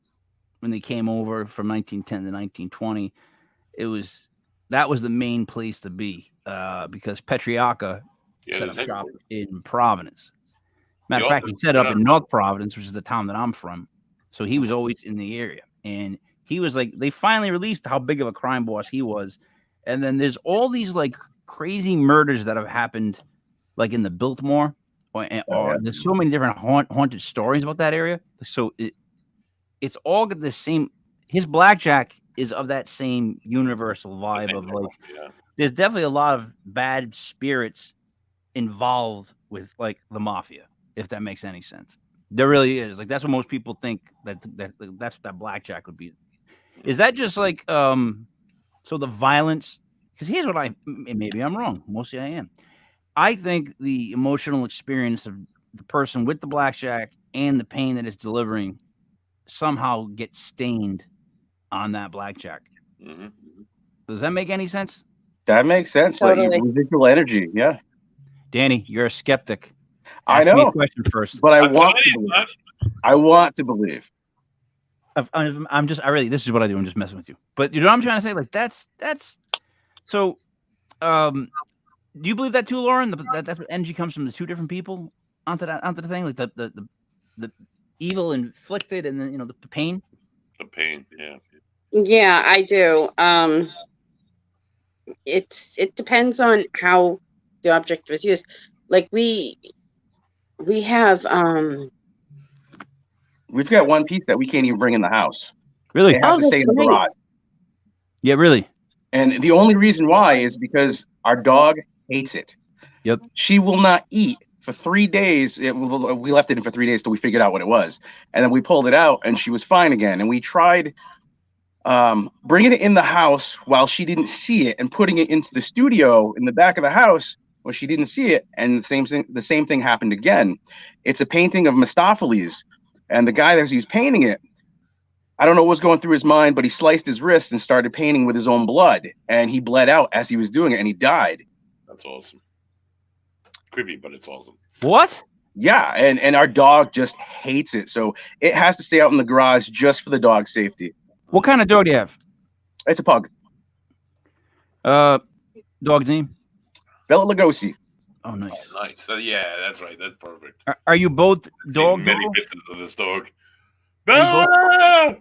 when they came over from 1910 to 1920, that was the main place to be because Petrarca set up shop in Providence. Matter of fact, he set up in North Providence, which is the town that I'm from. So he was always in the area, and he was like, they finally released how big of a crime boss he was. And then there's all these like crazy murders that have happened, like in the Biltmore, or there's so many different haunted stories about that area. So it's all got the same. His blackjack is of that same universal vibe of like. There's definitely a lot of bad spirits involved with like the mafia, if that makes any sense. There really is. Like that's what most people think that's what that blackjack would be. Is that just like so the violence? Because here's what maybe I'm wrong. Mostly I am. I think the emotional experience of the person with the blackjack and the pain that it's delivering somehow gets stained on that blackjack. Mm-hmm. Does that make any sense? That makes sense. Totally. Like residual energy. Yeah. Danny, you're a skeptic. I Ask me know. a question first. But I'm telling you, man. I want to believe. I'm just, this is what I do. I'm just messing with you. But you know what I'm trying to say? Like that's so. Do you believe that too, Lauren? That's what energy comes from the two different people onto the thing, like the evil inflicted, and then the pain. The pain, yeah. Yeah, I do. It depends on how the object was used. Like we have We've got one piece that we can't even bring in the house. Really? It has to stay in the garage. Yeah, really. And the only reason why is because our dog hates it. Yep. She will not eat for 3 days. We left it in for 3 days till we figured out what it was. And then we pulled it out and she was fine again. And we tried bringing it in the house while she didn't see it and putting it into the studio in the back of the house when she didn't see it. And the same thing happened again. It's a painting of Mephistopheles. And the guy that was painting it, I don't know what was going through his mind, but he sliced his wrist and started painting with his own blood. And he bled out as he was doing it, and he died. That's awesome. Creepy, but it's awesome. What? Yeah, and our dog just hates it. So it has to stay out in the garage just for the dog's safety. What kind of dog do you have? It's a pug. Dog's name? Bela Lugosi. Oh, nice. Oh, nice. Yeah, that's right. That's perfect. Are you both dog? Many people? pictures of this dog. Oh,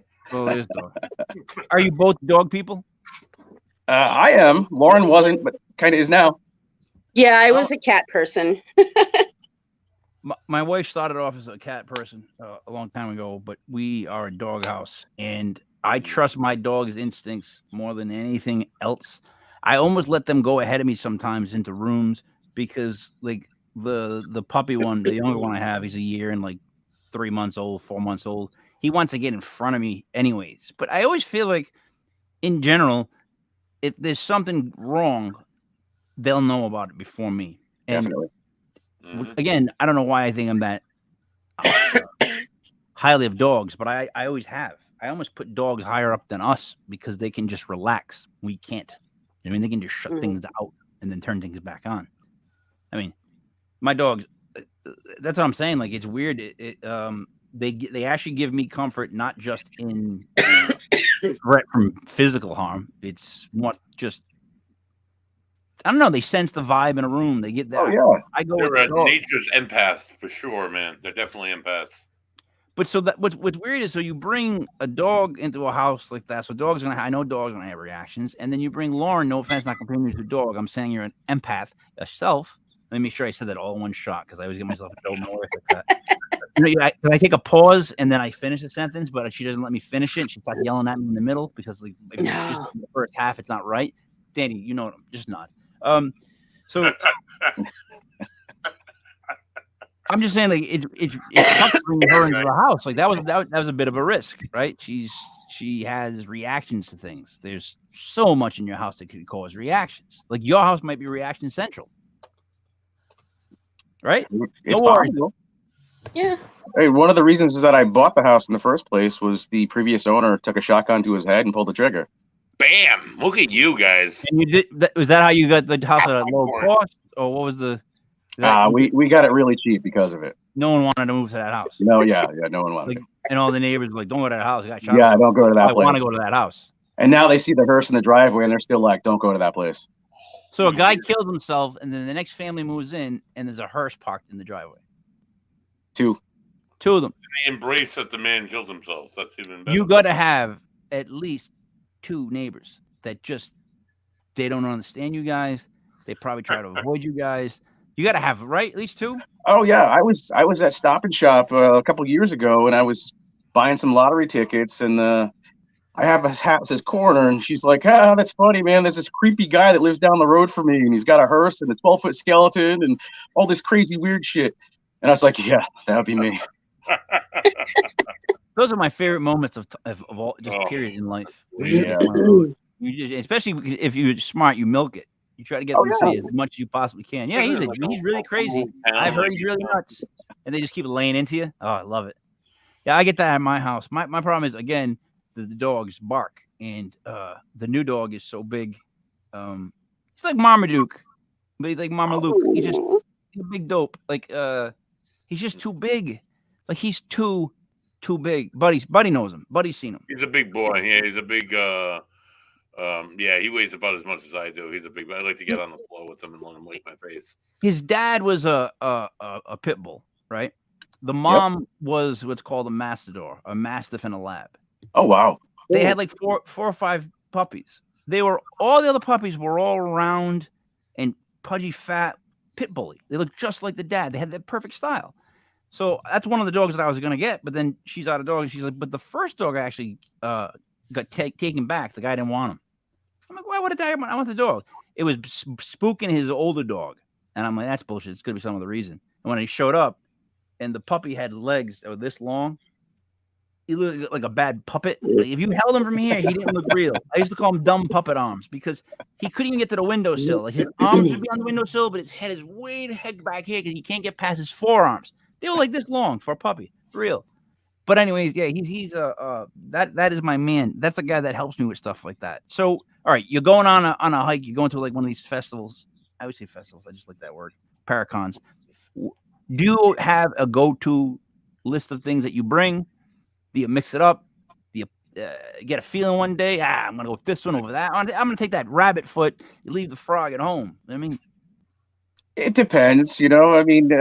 it is dog. Are you both dog people? I am. Lauren wasn't, but kind of is now. Yeah, I was a cat person. My wife started off as a cat person a long time ago, but we are a dog house, and I trust my dog's instincts more than anything else. I almost let them go ahead of me sometimes into rooms because, like, the puppy one, the younger one I have, he's a year and like 3 months old, 4 months old. He wants to get in front of me anyways. But I always feel like, in general, if there's something wrong, they'll know about it before me. And Definitely. again, I don't know why I think I'm that highly of dogs, but I always have. I almost put dogs higher up than us because they can just relax. We can't. I mean, they can just shut things out and then turn things back on. I mean, my dogs. That's what I'm saying. Like, it's weird. They actually give me comfort, not just in threat from physical harm. It's more just, I don't know. They sense the vibe in a room. They get that. Oh yeah. I go. They're nature's empaths for sure, man. They're definitely empaths. But so that what's weird is, so you bring a dog into a house like that. So I know dogs are gonna have reactions, and then you bring Lauren. No offense, not comparing you to a dog. I'm saying you're an empath yourself. Let me make sure I said that all in one shot because I always get myself in trouble more like that. I take a pause and then I finish the sentence, but she doesn't let me finish it. She starts yelling at me in the middle because like just in the first half it's not right. Danny, you know, just not. So I'm just saying, like, it's tough to bring her into the house. Like that was a bit of a risk, right? She has reactions to things. There's so much in your house that could cause reactions. Like your house might be reaction central, right? It's No worries. possible. Yeah. Hey, one of the reasons is that I bought the house in the first place was the previous owner took a shotgun to his head and pulled the trigger. Bam! Look at you guys. And you did. Was that how you got the house at a low cost, or what was the? We got it really cheap because of it. No one wanted to move to that house. No, yeah, no one wanted. Like, it. and all the neighbors were like, "Don't go to that house." I got shot. Yeah, don't go to that I place. want to go to that house. And now they see the hearse in the driveway, and they're still like, "Don't go to that place." So a guy kills himself, and then the next family moves in, and there's a hearse parked in the driveway. Two of them. They embrace that the man killed himself. That's even better. You got to have at least 2 neighbors that they don't understand you guys. They probably try to avoid you guys. You got to have, right, at least 2. Oh yeah, I was at Stop and Shop a couple years ago, and I was buying some lottery tickets, and I have a hat that says corner, and she's like, ah, that's funny, man. There's this creepy guy that lives down the road from me, and he's got a hearse and a 12-foot skeleton and all this crazy weird shit. And I was like, yeah, that would be me. Those are my favorite moments of all, just Oh. period in life. Yeah. Especially if you're smart, you milk it. You try to get them to say as much as you possibly can. Yeah, he's really crazy. I've heard he's really nuts. And they just keep laying into you. Oh, I love it. Yeah, I get that at my house. My problem is, again, the dogs bark. And the new dog is so big. He's like Marmaduke. But he's like Marmaduke. He's a big dope. Like, he's just too big. Like, he's too big. Buddy knows him. Buddy's seen him. He's a big boy. Yeah, he's a big yeah, he weighs about as much as I do. He's a big. I like to get on the floor with him and let him lick my face. His dad was a pit bull, right? The mom was what's called a mastador, a mastiff and a lab. Oh wow! They had like four or five puppies. All the other puppies were all round and pudgy, fat pit bully. They looked just like the dad. They had that perfect style. So that's one of the dogs that I was gonna get, but then she's out of dogs. She's like, but the first dog actually got taken back. The guy didn't want him. I'm like, why would I want the dog? It was spooking his older dog. And I'm like, that's bullshit. It's going to be some other reason. And when he showed up and the puppy had legs that were this long, he looked like a bad puppet. Like, if you held him from here, he didn't look real. I used to call him dumb puppet arms because he couldn't even get to the windowsill. Like his arms would be on the windowsill, but his head is way the heck back here because he can't get past his forearms. They were like this long for a puppy. For real. But anyways, yeah, he's that is my man. That's the guy that helps me with stuff like that. So, all right, you're going on a hike. You're going to like one of these festivals. I would say festivals. I just like that word. Paracons. Do you have a go-to list of things that you bring? Do you mix it up? Do you get a feeling one day? I'm gonna go with this one over that. I'm gonna take that rabbit foot. You leave the frog at home. I mean, it depends. I mean.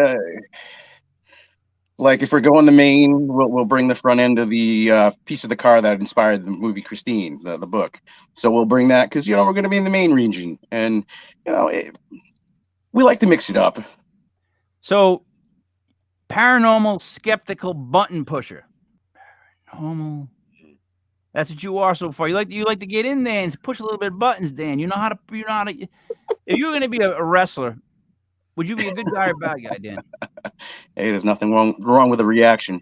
Like if we're going the main, we'll bring the front end of the piece of the car that inspired the movie Christine, the book. So we'll bring that because we're going to be in the main region, and we like to mix it up. So, paranormal skeptical button pusher. Paranormal. That's what you are so far. You like to get in there and push a little bit of buttons, Dan. You know how to. If you're going to be a wrestler, would you be a good guy or bad guy, Dan? Hey, there's nothing wrong with the reaction.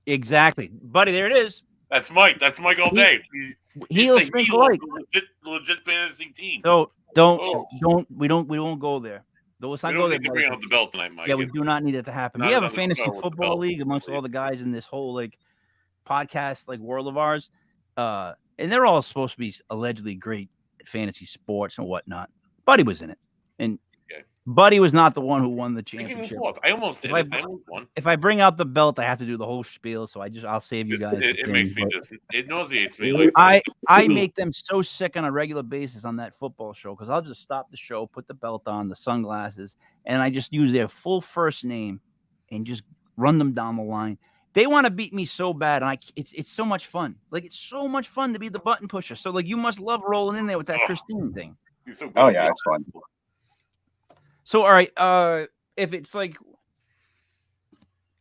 Exactly, buddy. There it is. That's Mike. That's Mike all day. He'll speak like legit fantasy team. So we won't go there. Let's not go there. We don't need to bring out the belt tonight, Mike. Yeah, we do not need it to happen. We have a fantasy football league amongst all the guys in this whole like podcast like world of ours, and they're all supposed to be allegedly great at fantasy sports and whatnot. Buddy was in it, and Buddy was not the one who won the championship. I almost did. I almost won. If I bring out the belt, I have to do the whole spiel. So I'll save you guys. It makes me it nauseates me. Like, I make them so sick on a regular basis on that football show because I'll just stop the show, put the belt on, the sunglasses, and I just use their full first name and just run them down the line. They want to beat me so bad, and it's so much fun. Like it's so much fun to be the button pusher. So like you must love rolling in there with that Christine thing. So oh yeah, it's fun. So, all right, if it's like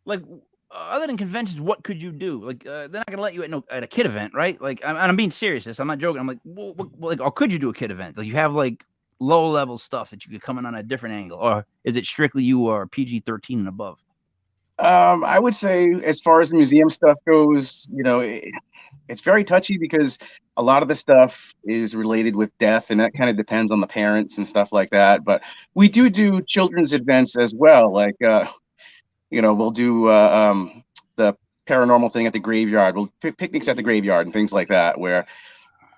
other than conventions, what could you do? Like, they're not gonna let you at a kid event, right? Like, I'm being serious. I'm not joking. I'm like, well, or could you do a kid event? Like, you have like low level stuff that you could come in on a different angle, or is it strictly you are PG-13 and above? I would say, as far as the museum stuff goes, it's very touchy because a lot of the stuff is related with death, and that kind of depends on the parents and stuff like that. But we do children's events as well. Like, we'll do the paranormal thing at the graveyard. We'll picnics at the graveyard and things like that, where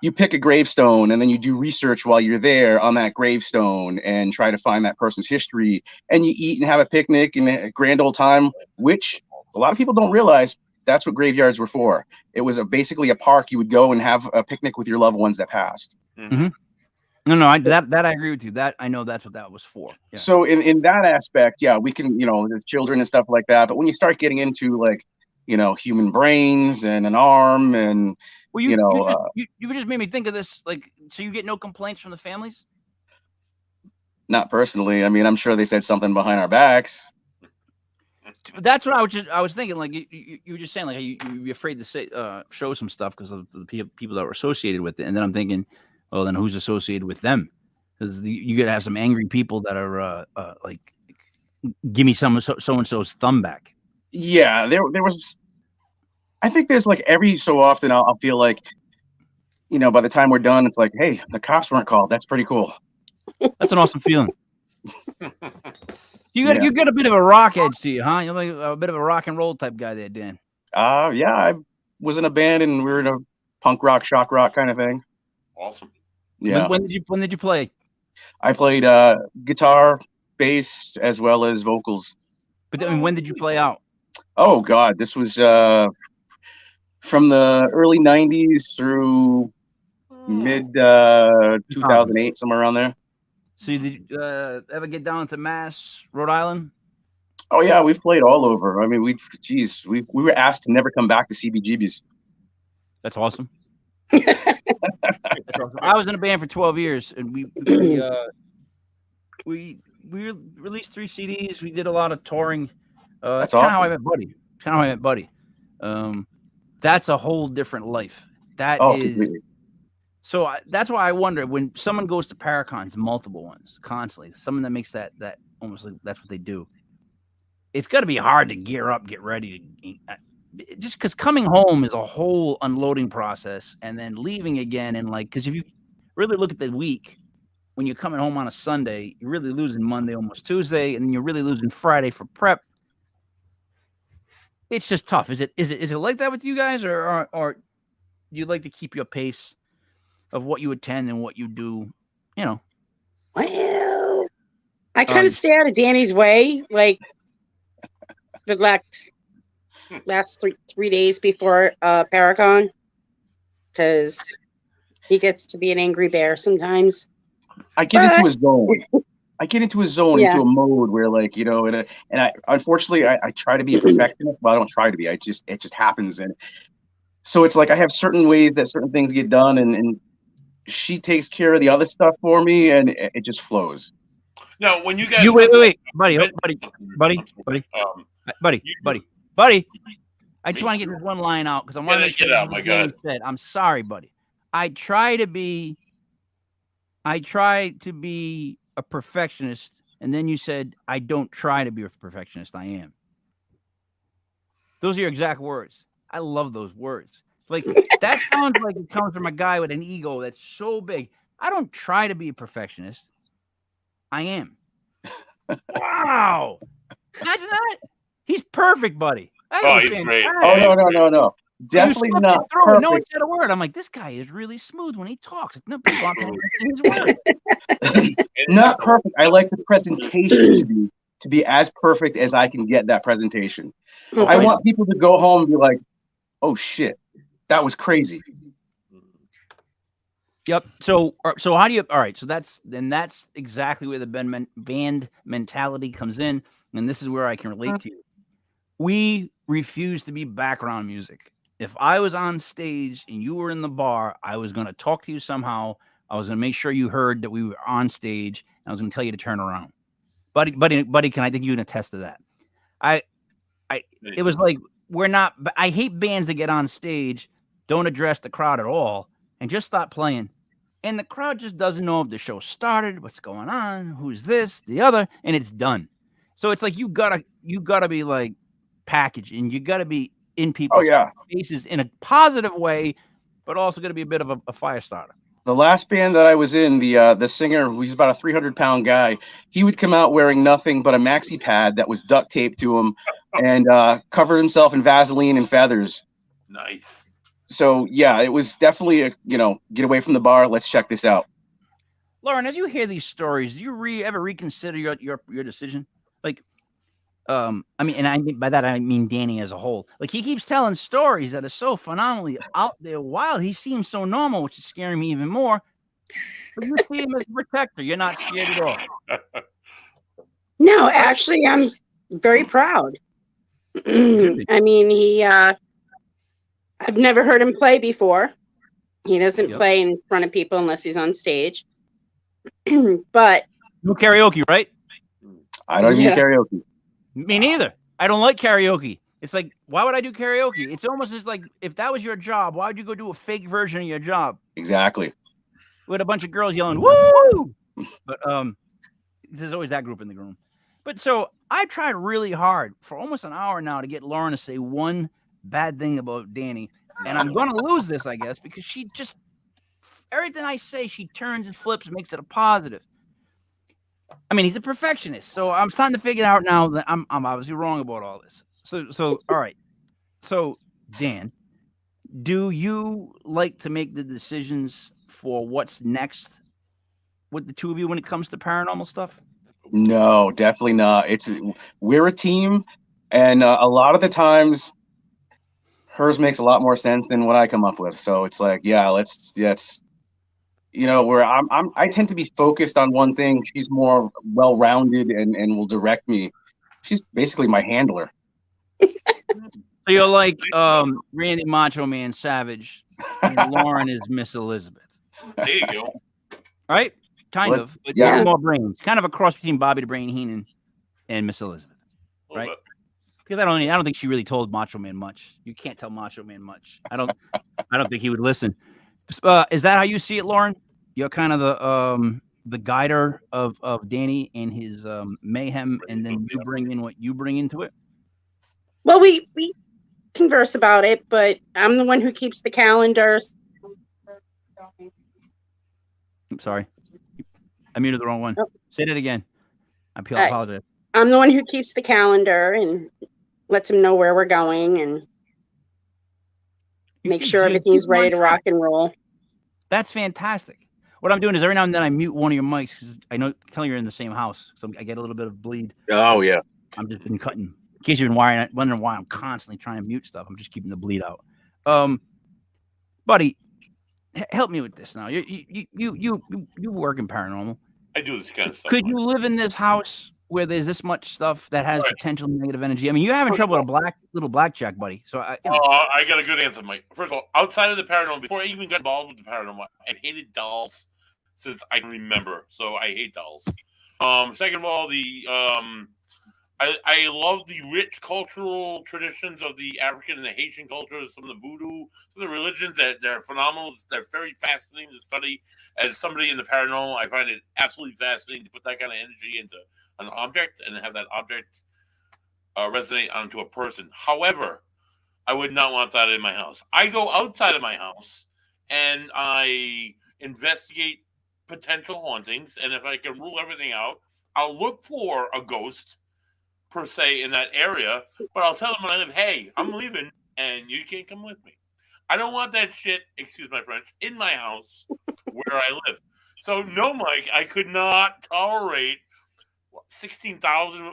you pick a gravestone and then you do research while you're there on that gravestone and try to find that person's history, and you eat and have a picnic and a grand old time, which a lot of people don't realize. That's what graveyards were for. It was basically a park. You would go and have a picnic with your loved ones that passed. Mm-hmm. No, that I agree with you. That I know that's what that was for. Yeah. So in that aspect, yeah, we can, there's children and stuff like that. But when you start getting into like, human brains and an arm and, you just made me think of this. Like, so you get no complaints from the families? Not personally. I mean, I'm sure they said something behind our backs. That's what I was thinking. Like you were just saying, like you're afraid to say show some stuff because of the people that were associated with it. And then I'm thinking, well, then who's associated with them? Because you got to have some angry people that are like, give me so and so's thumb back. Yeah, there was. I think there's like every so often I'll feel like, by the time we're done, it's like, hey, the cops weren't called. That's pretty cool. That's an awesome feeling. You got a bit of a rock edge to you, huh? You're like a bit of a rock and roll type guy there, Dan. Yeah, I was in a band and we were in a punk rock, shock rock kind of thing. Awesome. Yeah. When did you play? I played guitar, bass, as well as vocals. But I mean, when did you play out? Oh God, this was from the early '90s through mid 2008, somewhere around there. So did you ever get down to Mass, Rhode Island? Oh yeah, we've played all over. I mean, we were asked to never come back to CBGB's. That's awesome. I was in a band for 12 years, and we released 3 CDs. We did a lot of touring. That's awesome. Kind of how I met Buddy. That's a whole different life. That is. Completely. So that's why I wonder when someone goes to Paracons, multiple ones, constantly, someone that makes that almost like that's what they do. It's got to be hard to gear up, get ready. Just because coming home is a whole unloading process, and then leaving again, and because if you really look at the week, when you're coming home on a Sunday, you're really losing Monday, almost Tuesday, and then you're really losing Friday for prep. It's just tough. Is it like that with you guys, or do you like to keep your pace of what you attend and what you do? Well, I kind of stay out of Danny's way, like the last 3 days before Paracon, because he gets to be an angry bear sometimes. I get into his zone. Into a mode where, and I unfortunately I try to be a perfectionist, but I don't try to be. It just happens, and so it's like I have certain ways that certain things get done, and she takes care of the other stuff for me, and it just flows. Now, when you guys wait, buddy. I just want to get this one line out because I want to make sure get out. My God, I'm sorry, buddy. I try to be a perfectionist, and then you said I don't try to be a perfectionist. I am. Those are your exact words. I love those words. Like that sounds like it comes from a guy with an ego that's so big. I don't try to be a perfectionist. I am. Wow. Imagine that. He's perfect, buddy. He's great. Oh, no. Definitely not perfect. No one said a word. I'm like, this guy is really smooth when he talks. Like, no people aren't his word. Not perfect. I like the presentation to be as perfect as I can get that presentation. I want people to go home and be like, oh shit, that was crazy. Yep. So how do you? All right. So that's exactly where the band mentality comes in, and this is where I can relate to you. We refuse to be background music. If I was on stage and you were in the bar, I was going to talk to you somehow. I was going to make sure you heard that we were on stage, and I was going to tell you to turn around. Buddy, can I think you can attest to that? It was like we're not. I hate bands that get on stage, don't address the crowd at all, and just stop playing. And the crowd just doesn't know if the show started, what's going on, who's this, the other, and it's done. So it's like you gotta be like packaged, and you gotta be in people's faces in a positive way, but also gotta be a bit of a fire starter. The last band that I was in, the singer, who's about a 300-pound guy, he would come out wearing nothing but a maxi pad that was duct taped to him, and covered himself in Vaseline and feathers. Nice. So yeah, it was definitely get away from the bar. Let's check this out. Lauren, as you hear these stories, do you ever reconsider your decision? Like, I mean, and by that I mean Danny as a whole. Like he keeps telling stories that are so phenomenally out there wild. He seems so normal, which is scaring me even more. But you see him as a protector. You're not scared at all. No, actually, I'm very proud. I mean, I've never heard him play before. He doesn't play in front of people unless he's on stage. But no karaoke, right? I don't do karaoke. Me neither. I don't like karaoke. It's like, why would I do karaoke? It's almost as like if that was your job, why would you go do a fake version of your job Exactly. with a bunch of girls yelling "woo"? But there's always that group in the room. But so I tried really hard for almost an hour now to get Lauren to say one bad thing about Danny, and I'm gonna lose this, I guess, because she just everything I say, she turns and flips, and makes it a positive. I mean, he's a perfectionist, so I'm starting to figure out now that I'm obviously wrong about all this. So all right. So Dan, do you like to make the decisions for what's next with the two of you when it comes to paranormal stuff? No, definitely not. We're a team, and a lot of the times hers makes a lot more sense than what I come up with. So it's like, yeah, let's where I tend to be focused on one thing. She's more well-rounded and will direct me. She's basically my handler. So you're like Randy Macho Man Savage, and Lauren is Miss Elizabeth. There you go. Right? Kind of. But yeah. more brains. Kind of a cross between Bobby the Brain Heenan and Miss Elizabeth. Right? Because I don't think she really told Macho Man much. You can't tell Macho Man much. I don't think he would listen. Is that how you see it, Lauren? You're kind of the guider of Danny and his mayhem, and then you bring in what you bring into it? Well, we converse about it, but I'm the one who keeps the calendar. I'm sorry. I muted the wrong one. Oh. Say that again. I apologize. I'm the one who keeps the calendar and lets him know where we're going and make sure everything's ready to rock and roll. That's fantastic. What I'm doing is every now and then I mute one of your mics because I tell you're in the same house, so I get a little bit of bleed. Oh yeah. I'm just been cutting. In case you've been wondering why I'm constantly trying to mute stuff, I'm just keeping the bleed out. Buddy, help me with this now. You work in paranormal. I do this kind of stuff. Could you live in this house where there's this much stuff that has potential negative energy? I mean, you're having trouble with a little blackjack, buddy. So I got a good answer, Mike. First of all, outside of the paranormal, before I even got involved with the paranormal, I hated dolls since I can remember. So I hate dolls. Second of all, I love the rich cultural traditions of the African and the Haitian cultures, some of the voodoo, some of the religions that they're phenomenal. They're very fascinating to study. As somebody in the paranormal, I find it absolutely fascinating to put that kind of energy into an object and have that object resonate onto a person. However, I would not want that in my house. I go outside of my house and I investigate potential hauntings. And if I can rule everything out, I'll look for a ghost per se in that area, but I'll tell them when I live, hey, I'm leaving and you can't come with me. I don't want that shit, excuse my French, in my house where I live. So no, Mike, I could not tolerate 16,000,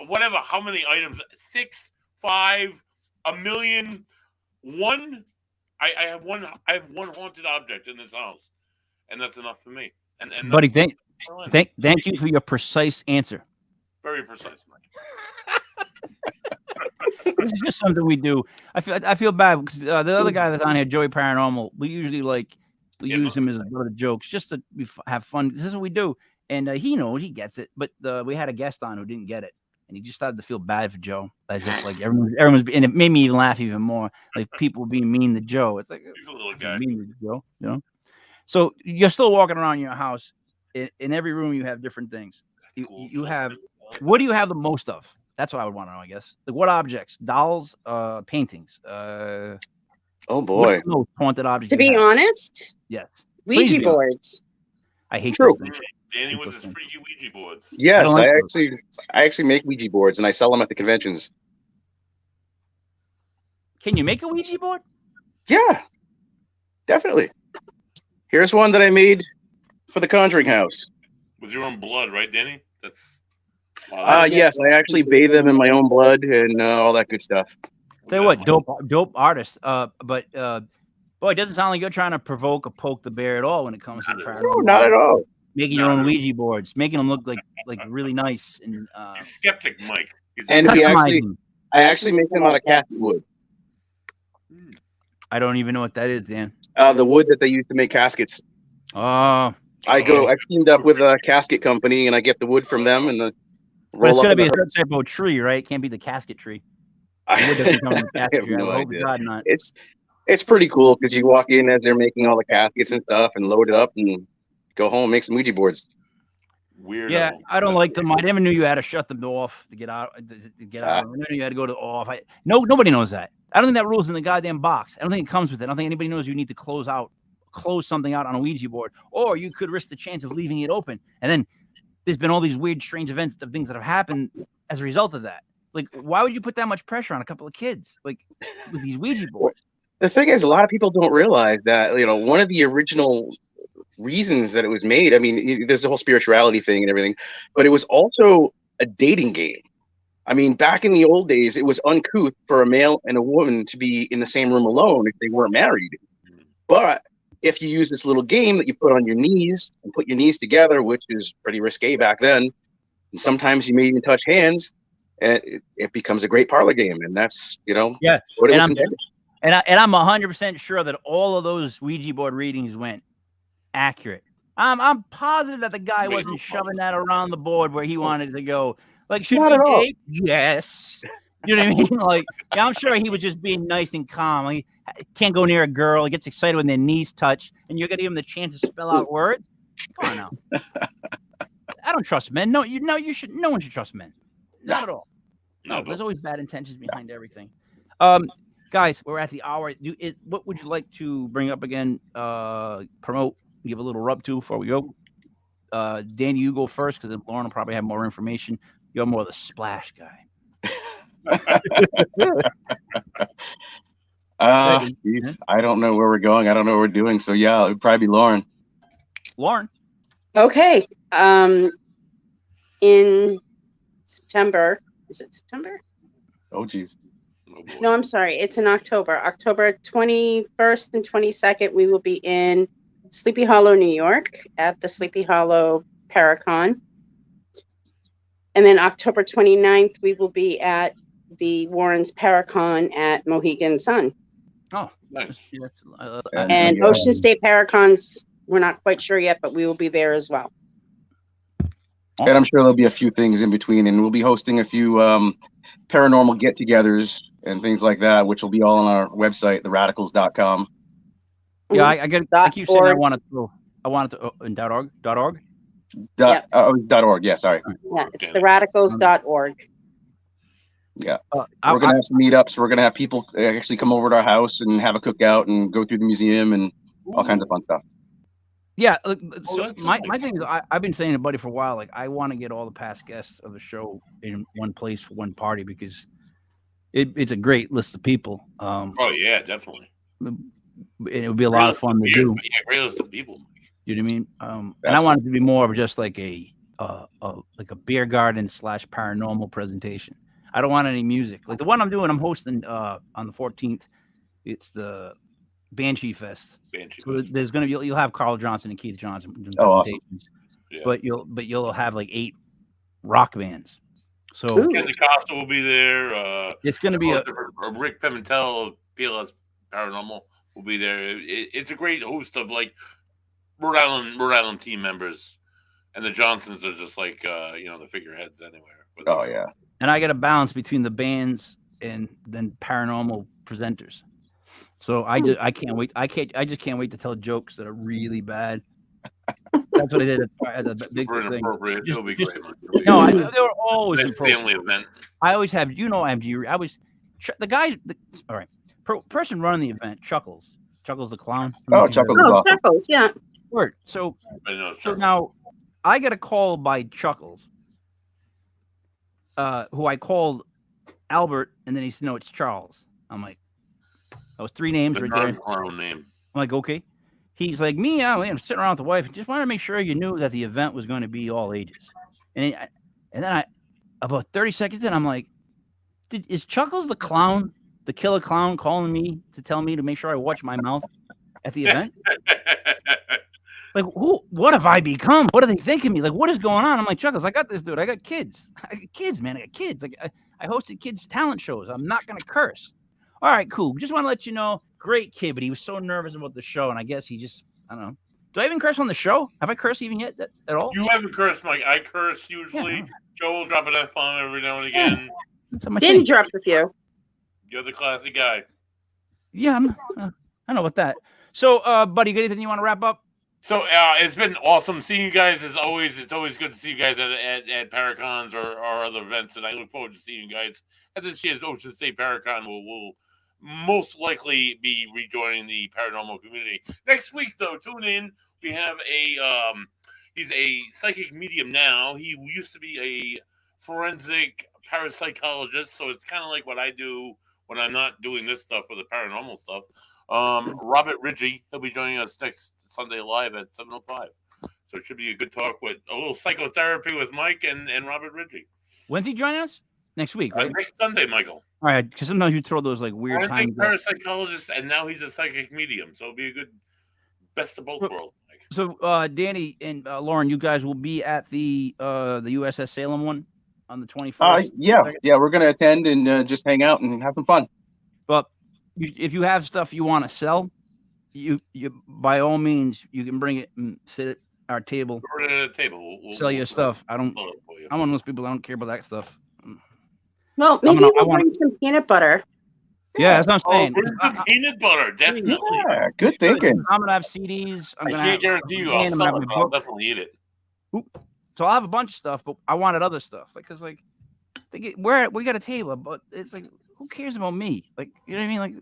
whatever, how many items, 6, 5, a million, one. I have one haunted object in this house, and that's enough for me. And buddy, thank you for your precise answer. Very precise, Mike. This is just something we do. I feel bad because the other guy that's on here, Joey Paranormal, we usually use him as a lot of jokes just to have fun. This is what we do, and he knows, he gets it. But we had a guest on who didn't get it, and he just started to feel bad for Joe, as if like everyone's, and it made me even laugh even more. Like people being mean to Joe. It's like he's a little guy. Mean to Joe, you know. So you're still walking around your house. In every room, you have different things. You have. What do you have the most of? That's what I would want to know, I guess. Like what objects? Dolls, paintings. Oh boy. What haunted objects? To be honest, yes. Ouija boards. I hate those things. Danny with his freaky Ouija boards. Yes, I actually make Ouija boards and I sell them at the conventions. Can you make a Ouija board? Yeah, definitely. Here's one that I made for the Conjuring House. With your own blood, right, Danny? That's. Yes, I actually bathe them in my own blood and all that good stuff. Tell you what, dope artist. But boy, it doesn't sound like you're trying to provoke or poke the bear at all when it comes to the paranormal. No, not at all. Making your own Ouija boards, making them look like really nice and. He's skeptic, Mike. And I actually make them out of casket wood. I don't even know what that is, Dan. The wood that they use to make caskets. Oh. I teamed up with a casket company and I get the wood from them and But it's roll going to up be in a the certain type of tree, right? It can't be the casket tree. I Wood doesn't come in the I casket have tree. I no hope to idea. God not. It's pretty cool because you walk in as they're making all the caskets and stuff and load it up and go home and make some Ouija boards. Weirdo. Yeah, I don't like them. I never knew you had to shut them off to get out. To get out. I never knew you had to go to off. Nobody knows that. I don't think that rule's in the goddamn box. I don't think it comes with it. I don't think anybody knows you need to close something out on a Ouija board, or you could risk the chance of leaving it open. And then there's been all these weird, strange events of things that have happened as a result of that. Like, why would you put that much pressure on a couple of kids, like with these Ouija boards? The thing is, a lot of people don't realize that, one of the original reasons that it was made, I mean, there's the whole spirituality thing and everything, but it was also a dating game. I mean, back in the old days, it was uncouth for a male and a woman to be in the same room alone if they weren't married. But if you use this little game that you put on your knees and put your knees together, which is pretty risque back then, and sometimes you may even touch hands, it becomes a great parlor game. And that's, Yeah. what it was intended. And I'm 100% sure that all of those Ouija board readings went accurate. I'm positive that the guy wasn't shoving that around the board where he wanted to go. Like, should we date? Yes. You know what I mean? Like, yeah, I'm sure he was just being nice and calm. Like, he can't go near a girl. He gets excited when their knees touch, and you're gonna give him the chance to spell out words. Come on now. I don't trust men. No one should trust men. Not at all. No, there's always bad intentions behind everything. Guys, we're at the hour. What would you like to bring up again? Promote, give a little rub to before we go. Danny, you go first because then Lauren will probably have more information. You're more the splash guy. Geez, I don't know where we're going. I don't know what we're doing. So yeah, it would probably be Lauren. Lauren. Okay. In September, is it September? Oh, geez. No, I'm sorry. It's in October. October 21st and 22nd, we will be in Sleepy Hollow, New York at the Sleepy Hollow Paracon. And then October 29th, we will be at the Warren's Paracon at Mohegan Sun. Oh, nice. And Ocean State Paracons, we're not quite sure yet, but we will be there as well. Awesome. And I'm sure there'll be a few things in between, and we'll be hosting a few paranormal get-togethers and things like that, which will be all on our website, theradikals.com. Yeah, I keep saying I want to in .org. .org. .org. Yeah, sorry. Yeah, it's theradikals.org. Yeah, we're gonna have some meetups. We're gonna have people actually come over to our house and have a cookout and go through the museum and all kinds of fun stuff. Yeah, so my thing is, I've been saying to Buddy for a while, like, I want to get all the past guests of the show in one place for one party because it's a great list of people. Oh yeah, definitely. It would be a lot of fun to do. Yeah, great list of people. You know what I mean? And I want it to be more of just like a beer garden / paranormal presentation. I don't want any music. Like the one I'm doing, I'm hosting on the 14th. It's the Banshee Fest. So there's gonna be, you'll have Carl Johnson and Keith Johnson doing awesome. Yeah. But you'll have like 8 rock bands. So Ken DeCosta will be there. It's gonna be Rick Pimentel of PLS Paranormal will be there. It's a great host of like Rhode Island team members, and the Johnsons are just like the figureheads anywhere. Oh yeah. And I got a balance between the bands and then paranormal presenters. So I can't wait. I just can't wait to tell jokes that are really bad. That's what I did at the big thing. It'll be great. No, they were always appropriate. Family event. I always have, MG. I was the guy. All right, person running the event, Chuckles the clown. Oh, Chuckles is awesome. Chuckles, yeah. Word. So now I get a call by Chuckles, who I called Albert, and then he said, "No, it's Charles." I'm like, that was 3 names right there. Name. I'm like, okay. He's like, I'm sitting around with the wife. Just wanted to make sure you knew that the event was going to be all ages. And then about 30 seconds in, I'm like, is Chuckles the clown, the killer clown, calling me to tell me to make sure I watch my mouth at the event? Like, what have I become? What are they thinking me? Like, what is going on? I'm like, Chuckles, I got this, dude. I got kids. I got kids, man. I got kids. Like, I hosted kids' talent shows. I'm not going to curse. All right, cool. Just want to let you know, great kid, but he was so nervous about the show, and I guess he just, I don't know, Do I even curse on the show? Have I cursed even yet at all? You haven't cursed, Mike. I curse usually. Yeah. Joe will drop an F-bomb every now and again. Didn't drop a few. You're the classy guy. Yeah, I know about that. So, buddy, you got anything you want to wrap up? So it's been awesome seeing you guys. As always, it's always good to see you guys at Paracons or other events, and I look forward to seeing you guys at this year's Ocean State Paracon. We'll most likely be rejoining the paranormal community next week. Though, tune in. We have he's a psychic medium now. He used to be a forensic parapsychologist, so it's kind of like what I do when I'm not doing this stuff or the paranormal stuff. Robert Ridgey, he'll be joining us next Sunday live at 7:05. So it should be a good talk with a little psychotherapy with Mike and Robert Ridgey. When's he joining us? Next week, right? Next Sunday, Michael. All right, because sometimes you throw those like weird times. Parapsychologist, and now he's a psychic medium. So it'll be a good best of both worlds, Mike. So Danny and Lauren, you guys will be at the USS Salem one on the 21st. Yeah, we're gonna attend and just hang out and have some fun. But if you have stuff you want to sell, you by all means you can bring it and sit at our table. We're at a table. We'll sell your stuff. I'm one of those people. I don't care about that stuff. Well, maybe we'll bring some peanut butter. Yeah, that's what I'm saying. Bring some peanut butter, definitely. Yeah, good thinking. I'm gonna have CDs. I can't guarantee you I'll sell it, but I'll definitely eat it. So I'll have a bunch of stuff, but I wanted other stuff, because like we got a table, but it's like, who cares about me? Like, you know what I mean? Like,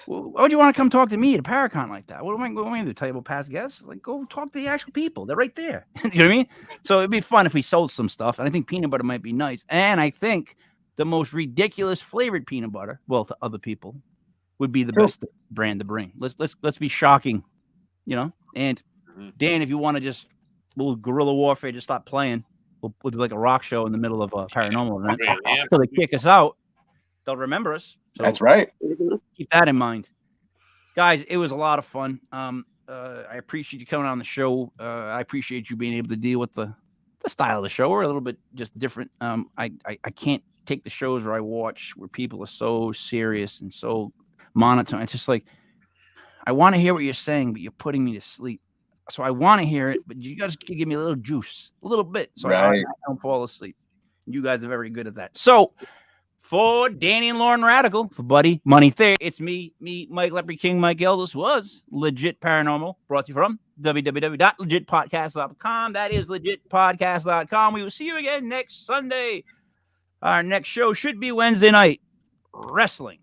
why would you want to come talk to me at a Paracon like that? What am I going to do? Tell you about past guests? Like, go talk to the actual people. They're right there. You know what I mean? So it'd be fun if we sold some stuff, and I think peanut butter might be nice. And I think the most ridiculous flavored peanut butter, well, to other people, would be the best brand to bring. Let's be shocking, you know. And Dan, if you want to just little guerrilla warfare, just stop playing. We'll do like a rock show in the middle of a paranormal event until they kick us out. They'll remember us. So that's right. Keep that in mind, guys. It was a lot of fun. I appreciate you coming on the show. I appreciate you being able to deal with the style of the show. We're a little bit just different. I can't take the shows where I watch where people are so serious and so monotone. It's just like, I want to hear what you're saying, but you're putting me to sleep. So I want to hear it, but you guys can give me a little juice, a little bit, so I don't fall asleep. You guys are very good at that. So for Danny and Lauren Radical, for Buddy Money Theory, it's me, Mike Leopard King, Mike Elders, was Legit Paranormal, brought to you from www.legitpodcast.com. That is legitpodcast.com. We will see you again next Sunday. Our next show should be Wednesday night. Wrestling.